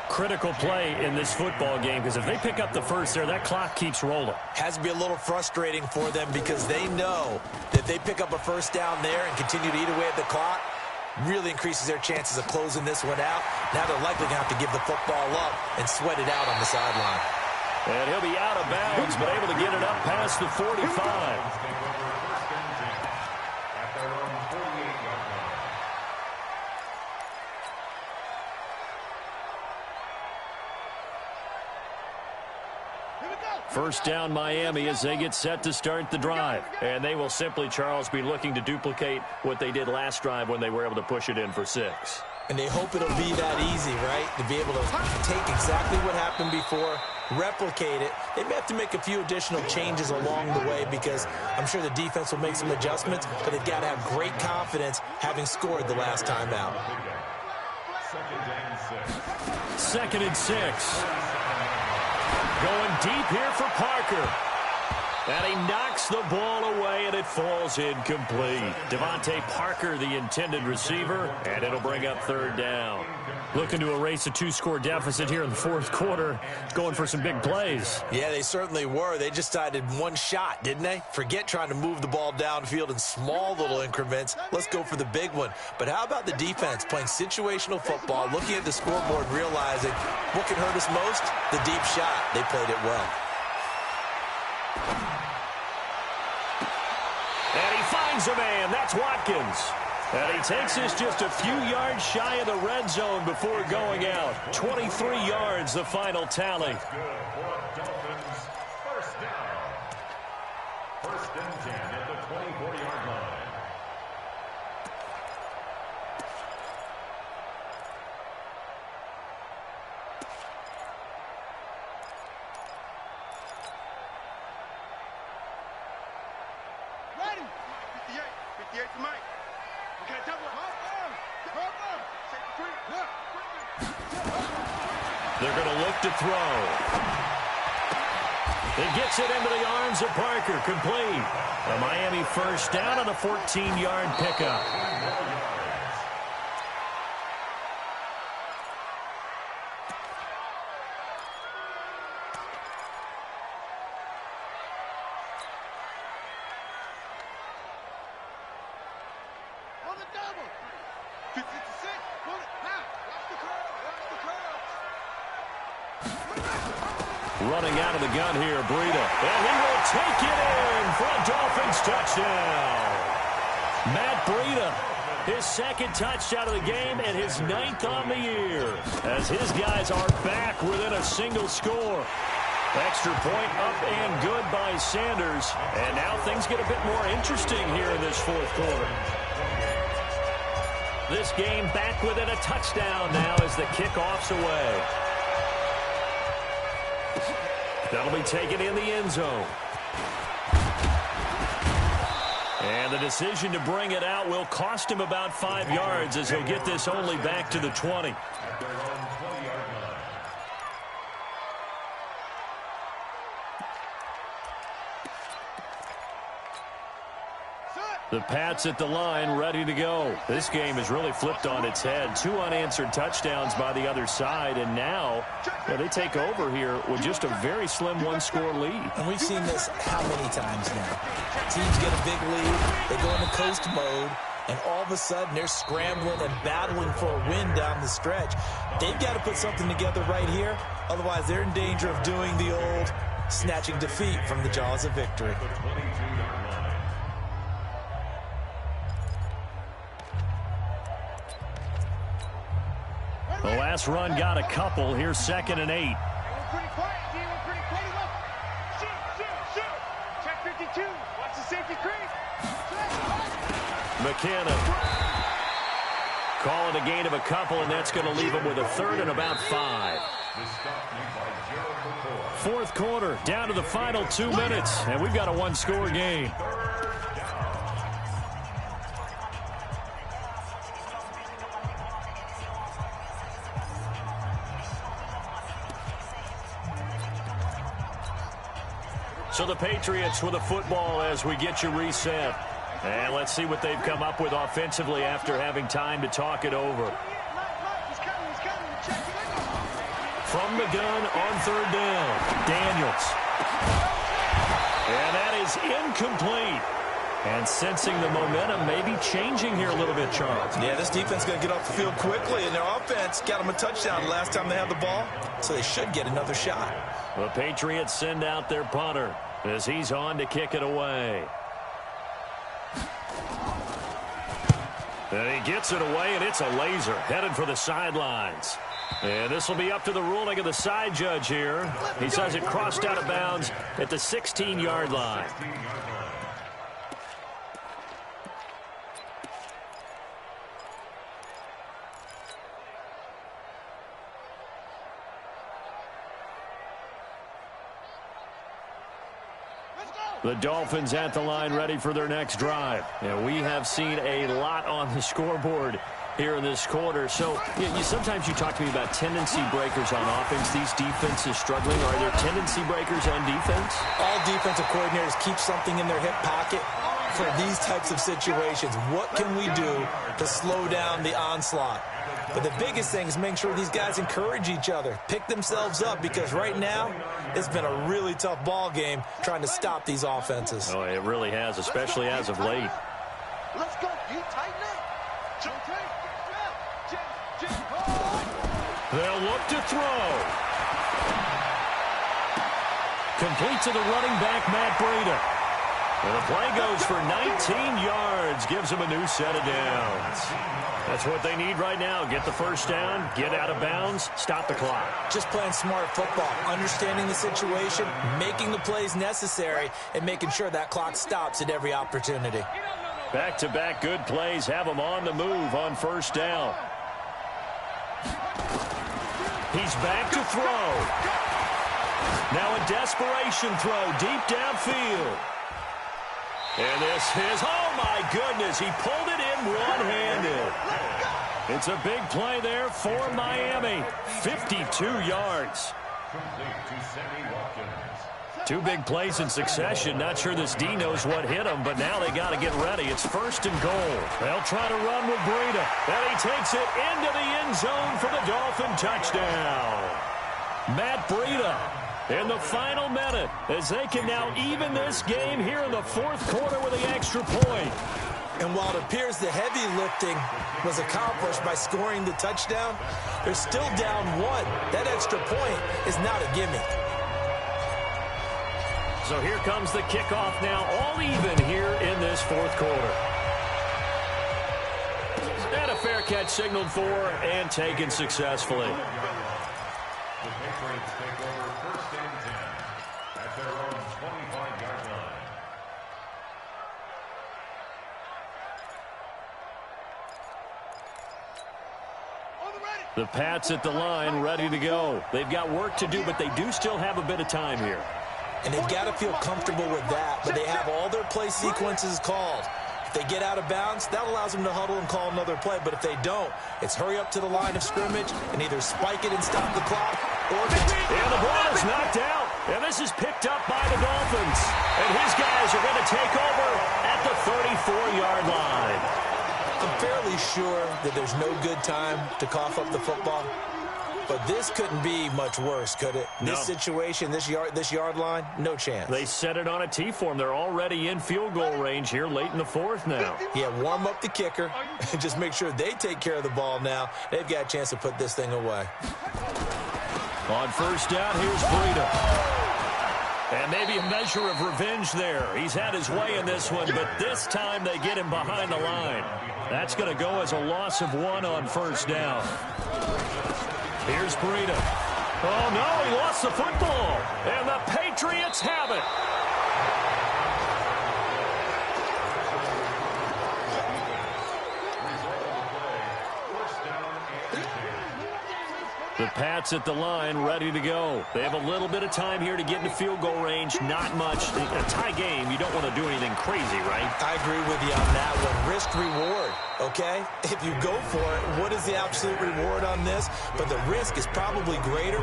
Critical play in this football game because if they pick up the first there, that clock keeps rolling. Has to be a little frustrating for them because they know that they pick up a first down there and continue to eat away at the clock, really increases their chances of closing this one out. Now they're likely going to have to give the football up and sweat it out on the sideline. And he'll be out of bounds, but able to get it up past the 45. First down Miami as they get set to start the drive. And they will simply, Charles, be looking to duplicate what they did last drive when they were able to push it in for 6. And they hope it'll be that easy, right? To be able to take exactly what happened before, replicate it. They may have to make a few additional changes along the way because I'm sure the defense will make some adjustments, but they've got to have great confidence having scored the last time out. 2nd and 6. Going deep here for Parker. And he knocks the ball away, and it falls incomplete. Devontae Parker, the intended receiver, and it'll bring up 3rd down. Looking to erase a 2-score deficit here in the 4th quarter. Going for some big plays. Yeah, they certainly were. They just decided one shot, didn't they? Forget trying to move the ball downfield in small little increments. Let's go for the big one. But how about the defense playing situational football, looking at the scoreboard, realizing what can hurt us most? The deep shot. They played it well. And he finds a man. That's Watkins. And he takes this just a few yards shy of the red zone before going out. 23 yards, the final tally. Dolphins, first down. 1st and 10 at the 24-yard line. Ready. 58 to Mike. Okay, double. They're going to look to throw. It gets it into the arms of Parker. Complete. A Miami first down on a 14-yard pickup. On the double. 56. Pull it. Now. Watch the curl. Watch the curl. Running out of the gun here, Breida. And he will take it in for a Dolphins touchdown. Matt Breida, his 2nd touchdown of the game and his 9th on the year. As his guys are back within a single score. Extra point up and good by Sanders. And now things get a bit more interesting here in this 4th quarter. This game back within a touchdown now as the kickoff's away. That'll be taken in the end zone. And the decision to bring it out will cost him about 5 yards as he'll get this only back to the 20. The Pats at the line, ready to go. This game has really flipped on its head. 2 unanswered touchdowns by the other side, and now they take over here with just a very slim 1-score lead. And we've seen this how many times now? Teams get a big lead, they go into coast mode, and all of a sudden they're scrambling and battling for a win down the stretch. They've got to put something together right here, otherwise they're in danger of doing the old snatching defeat from the jaws of victory. The last run got a couple. Here's 2nd and 8. We're pretty quiet, D. We're pretty quiet. Shoot, shoot, shoot. Check 52. Watch the safety creep. McKinnon. Call it a gain of a couple, and that's going to leave him with a 3rd and about 5. 4th quarter, down to the final 2 minutes, and we've got a 1-score game. So the Patriots with a football as we get you reset. And let's see what they've come up with offensively after having time to talk it over. From the gun on 3rd down, Daniels. And that is incomplete. And sensing the momentum may be changing here a little bit, Charles. Yeah, this defense is going to get off the field quickly, and their offense got them a touchdown the last time they had the ball, so they should get another shot. The Patriots send out their punter as he's on to kick it away. And he gets it away, and it's a laser headed for the sidelines. And this will be up to the ruling of the side judge here. He says it crossed out of bounds at the 16-yard line. The Dolphins at the line ready for their next drive. And we have seen a lot on the scoreboard here in this quarter. So sometimes you talk to me about tendency breakers on offense. These defenses struggling. Are there tendency breakers on defense? All defensive coordinators keep something in their hip pocket for these types of situations. What can we do to slow down the onslaught? But the biggest thing is making sure these guys encourage each other, pick themselves up, because right now it's been a really tough ball game trying to stop these offenses. Oh, it really has, especially as of late. Let's go. You tighten up. They'll look to throw. Complete to the running back, Matt Breida. And the play goes for 19 yards, gives them a new set of downs. That's what they need right now. Get the first down, get out of bounds, stop the clock. Just playing smart football, understanding the situation, making the plays necessary, and making sure that clock stops at every opportunity. Back-to-back good plays have them on the move on first down. He's back to throw. Now a desperation throw deep downfield. And this is, oh my goodness, he pulled it in one-handed. It's a big play there for Miami. 52 yards. Two big plays in succession. Not sure this D knows what hit him, but now they got to get ready. It's first and goal. They'll try to run with Breida. And he takes it into the end zone for the Dolphin touchdown. Matt Breida in the final minute as they can now even this game here in the fourth quarter with the extra point. And while it appears the heavy lifting was accomplished by scoring the touchdown, they're still down one. That extra point is not a gimme. So here comes the kickoff now, all even here in this fourth quarter. And a fair catch signaled for and taken successfully. The Patriots take over first and 10 at their own 25-yard line. The Pats at the line ready to go. They've got work to do, but they do still have a bit of time here. And they've got to feel comfortable with that, but they have all their play sequences called. If they get out of bounds, that allows them to huddle and call another play. But if they don't, it's hurry up to the line of scrimmage and either spike it and stop the clock or continue. And the ball is knocked out. And this is picked up by the Dolphins. And his guys are going to take over at the 34-yard line. I'm fairly sure that there's no good time to cough up the football. But this couldn't be much worse, could it? No. This situation, this yard line, no chance. They set it on a T-form. They're already in field goal range here late in the fourth now. Yeah, warm up the kicker and just make sure they take care of the ball now. They've got a chance to put this thing away. On first down, here's Breida. And maybe a measure of revenge there. He's had his way in this one, but this time they get him behind the line. That's going to go as a loss of one on first down. Here's Breida. Oh, no, he lost the football. And the Patriots have it. The Pats at the line ready to go. They have a little bit of time here to get into field goal range. Not much. A tie game, you don't want to do anything crazy, right? I agree with you on that one. Risk reward, okay? If you go for it, what is the absolute reward on this? But the risk is probably greater.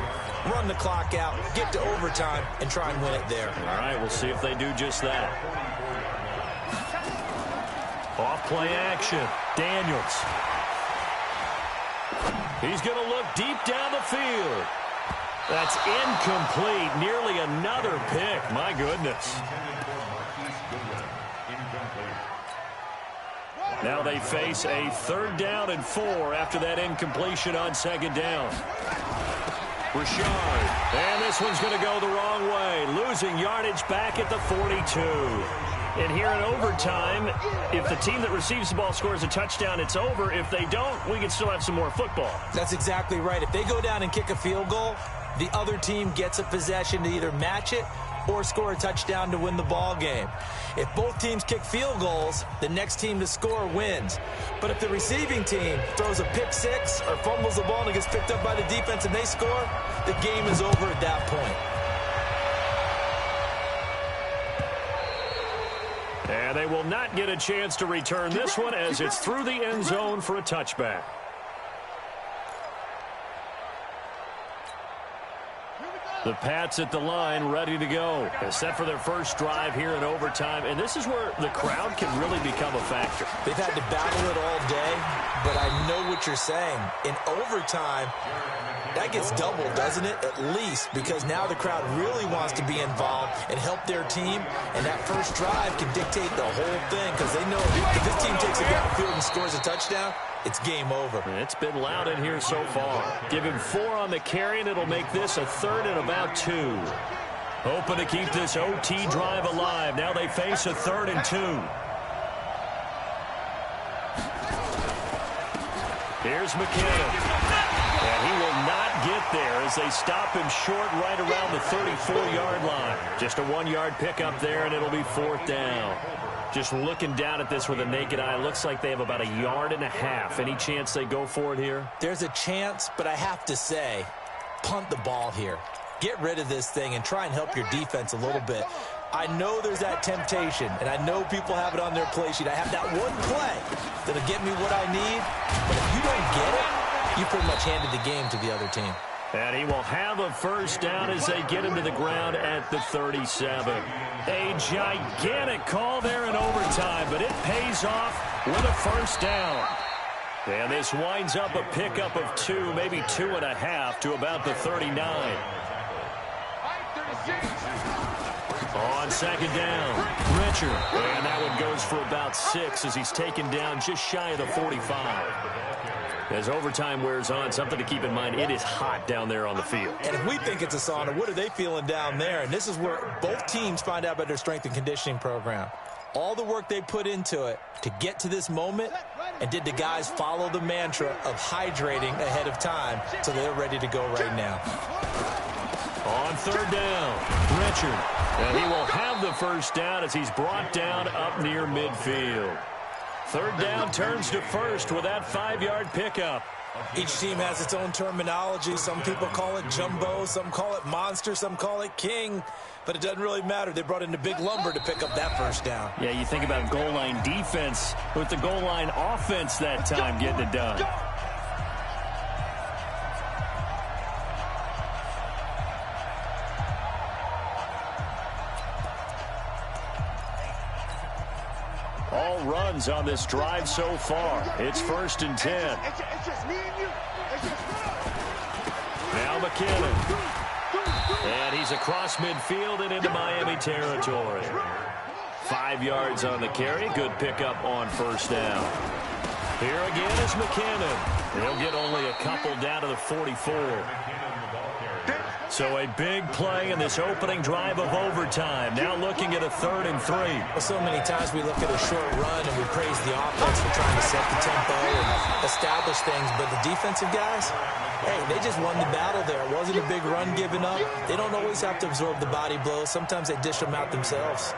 Run the clock out, get to overtime, and try and win it there. All right, we'll see if they do just that. Off play action. Daniels. He's going to look deep down the field. That's incomplete. Nearly another pick. My goodness. Now they face a 3rd down and 4 after that incompletion on 2nd down. Rashard. And this one's going to go the wrong way. Losing yardage back at the 42. And here in overtime, if the team that receives the ball scores a touchdown, it's over. If they don't, we can still have some more football. That's exactly right. If they go down and kick a field goal, the other team gets a possession to either match it or score a touchdown to win the ball game. If both teams kick field goals, the next team to score wins. But if the receiving team throws a pick six or fumbles the ball and it gets picked up by the defense and they score, the game is over at that point. And they will not get a chance to return this one as it's through the end zone for a touchback. The Pats at the line, ready to go. They're set for their first drive here in overtime, and this is where the crowd can really become a factor. They've had to battle it all day, but I know what you're saying. In overtime, that gets doubled, doesn't it? At least, because now the crowd really wants to be involved and help their team, and that first drive can dictate the whole thing because they know if this team takes it downfield and scores a touchdown, it's game over. It's been loud in here so far. Give him 4 on the carry, and it'll make this a third and about 2. Hoping to keep this OT drive alive. Now they face a 3rd and 2. Here's McKinnon. And he will not get there as they stop him short right around the 34-yard line. Just a 1-yard pickup there, and it'll be 4th down. Just looking down at this with a naked eye, looks like they have about 1.5 yards. Any chance they go for it here? There's a chance, but I have to say, punt the ball here. Get rid of this thing and try and help your defense a little bit. I know there's that temptation, and I know people have it on their play sheet. I have that one play that'll get me what I need, but if you don't get it, you pretty much handed the game to the other team. And he will have a first down as they get him to the ground at the 37. A gigantic call there in overtime, but it pays off with a first down. And this winds up a pickup of 2, maybe 2.5 to about the 39. On second down, Richard. And that one goes for about 6 as he's taken down just shy of the 45. As overtime wears on, something to keep in mind, it is hot down there on the field. And if we think it's a sauna, what are they feeling down there? And this is where both teams find out about their strength and conditioning program. All the work they put into it to get to this moment, and did the guys follow the mantra of hydrating ahead of time so they're ready to go right now. On 3rd down, Richard. And he will have the first down as he's brought down up near midfield. 3rd down turns to 1st with that 5-yard pickup. Each team has its own terminology. Some people call it jumbo, some call it monster, some call it king. But it doesn't really matter. They brought in the big lumber to pick up that first down. Yeah, you think about goal line defense with the goal line offense that time getting it done. All runs on this drive so far. It's 1st and 10. Now McKinnon. And he's across midfield and into Miami territory. 5 yards on the carry. Good pickup on first down. Here again is McKinnon. He'll get only a couple down to the 44. So a big play in this opening drive of overtime. Now looking at a 3rd and 3. Well, so many times we look at a short run and we praise the offense for trying to set the tempo and establish things. But the defensive guys, hey, they just won the battle there. It wasn't a big run given up. They don't always have to absorb the body blows. Sometimes they dish them out themselves.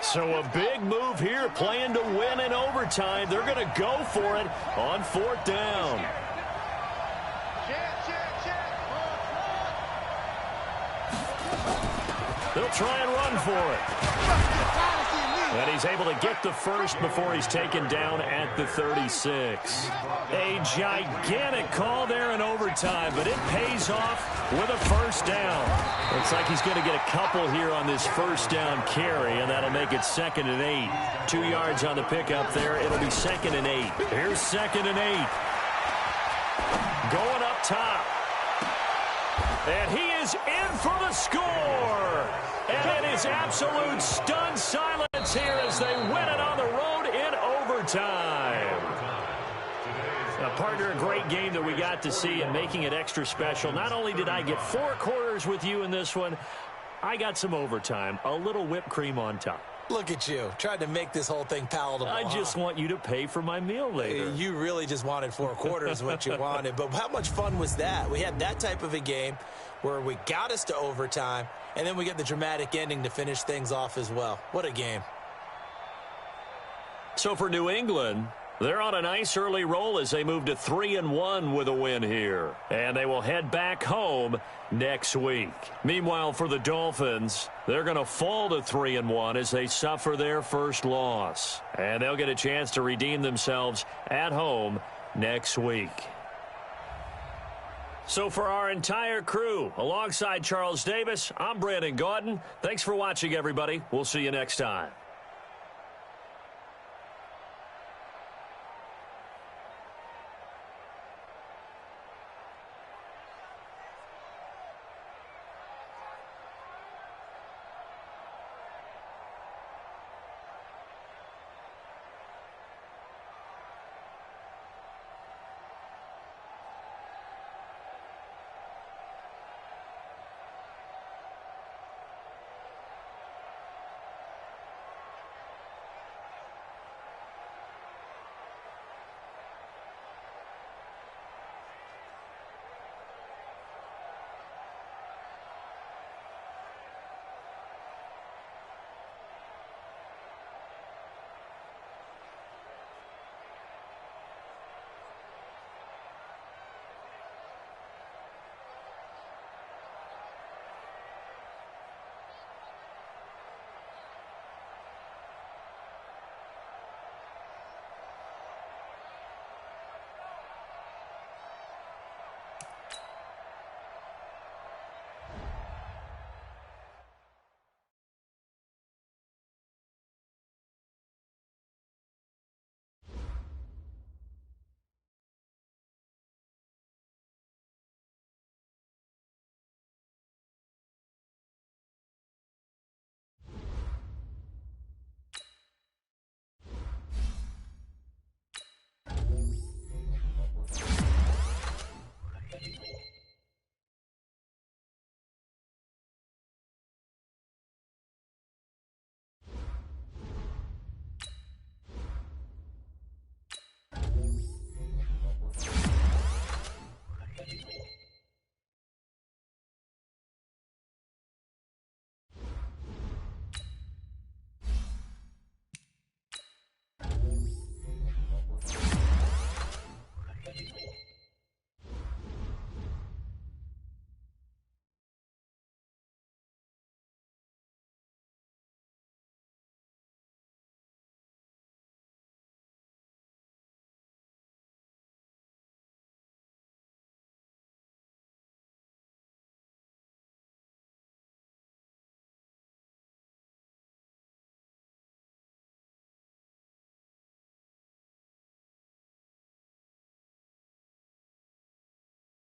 So a big move here, playing to win in overtime. They're going to go for it on 4th down. They'll try and run for it. And he's able to get the first before he's taken down at the 36. A gigantic call there in overtime, but it pays off with a first down. Looks like he's going to get a couple here on this first down carry, and that'll make it 2nd and 8. 2 yards on the pickup there. It'll be 2nd and 8. Here's 2nd and 8. Going up top. And he is in for the score. And it is is absolute stunned silence here as they win it on the road in overtime. Partner, a great game that we got to see and making it extra special. Not only did I get 4 quarters with you in this one, I got some overtime, a little whipped cream on top. Look at you, tried to make this whole thing palatable. I just want you to pay for my meal later. You really just wanted 4 quarters what you wanted. But how much fun was that? We had that type of a game where we got us to overtime, and then we get the dramatic ending to finish things off as well. What a game. So for New England, they're on a nice early roll as they move to 3-1 with a win here. And they will head back home next week. Meanwhile, for the Dolphins, they're going to fall to 3-1 as they suffer their first loss. And they'll get a chance to redeem themselves at home next week. So for our entire crew, alongside Charles Davis, I'm Brandon Gaudin. Thanks for watching, everybody. We'll see you next time.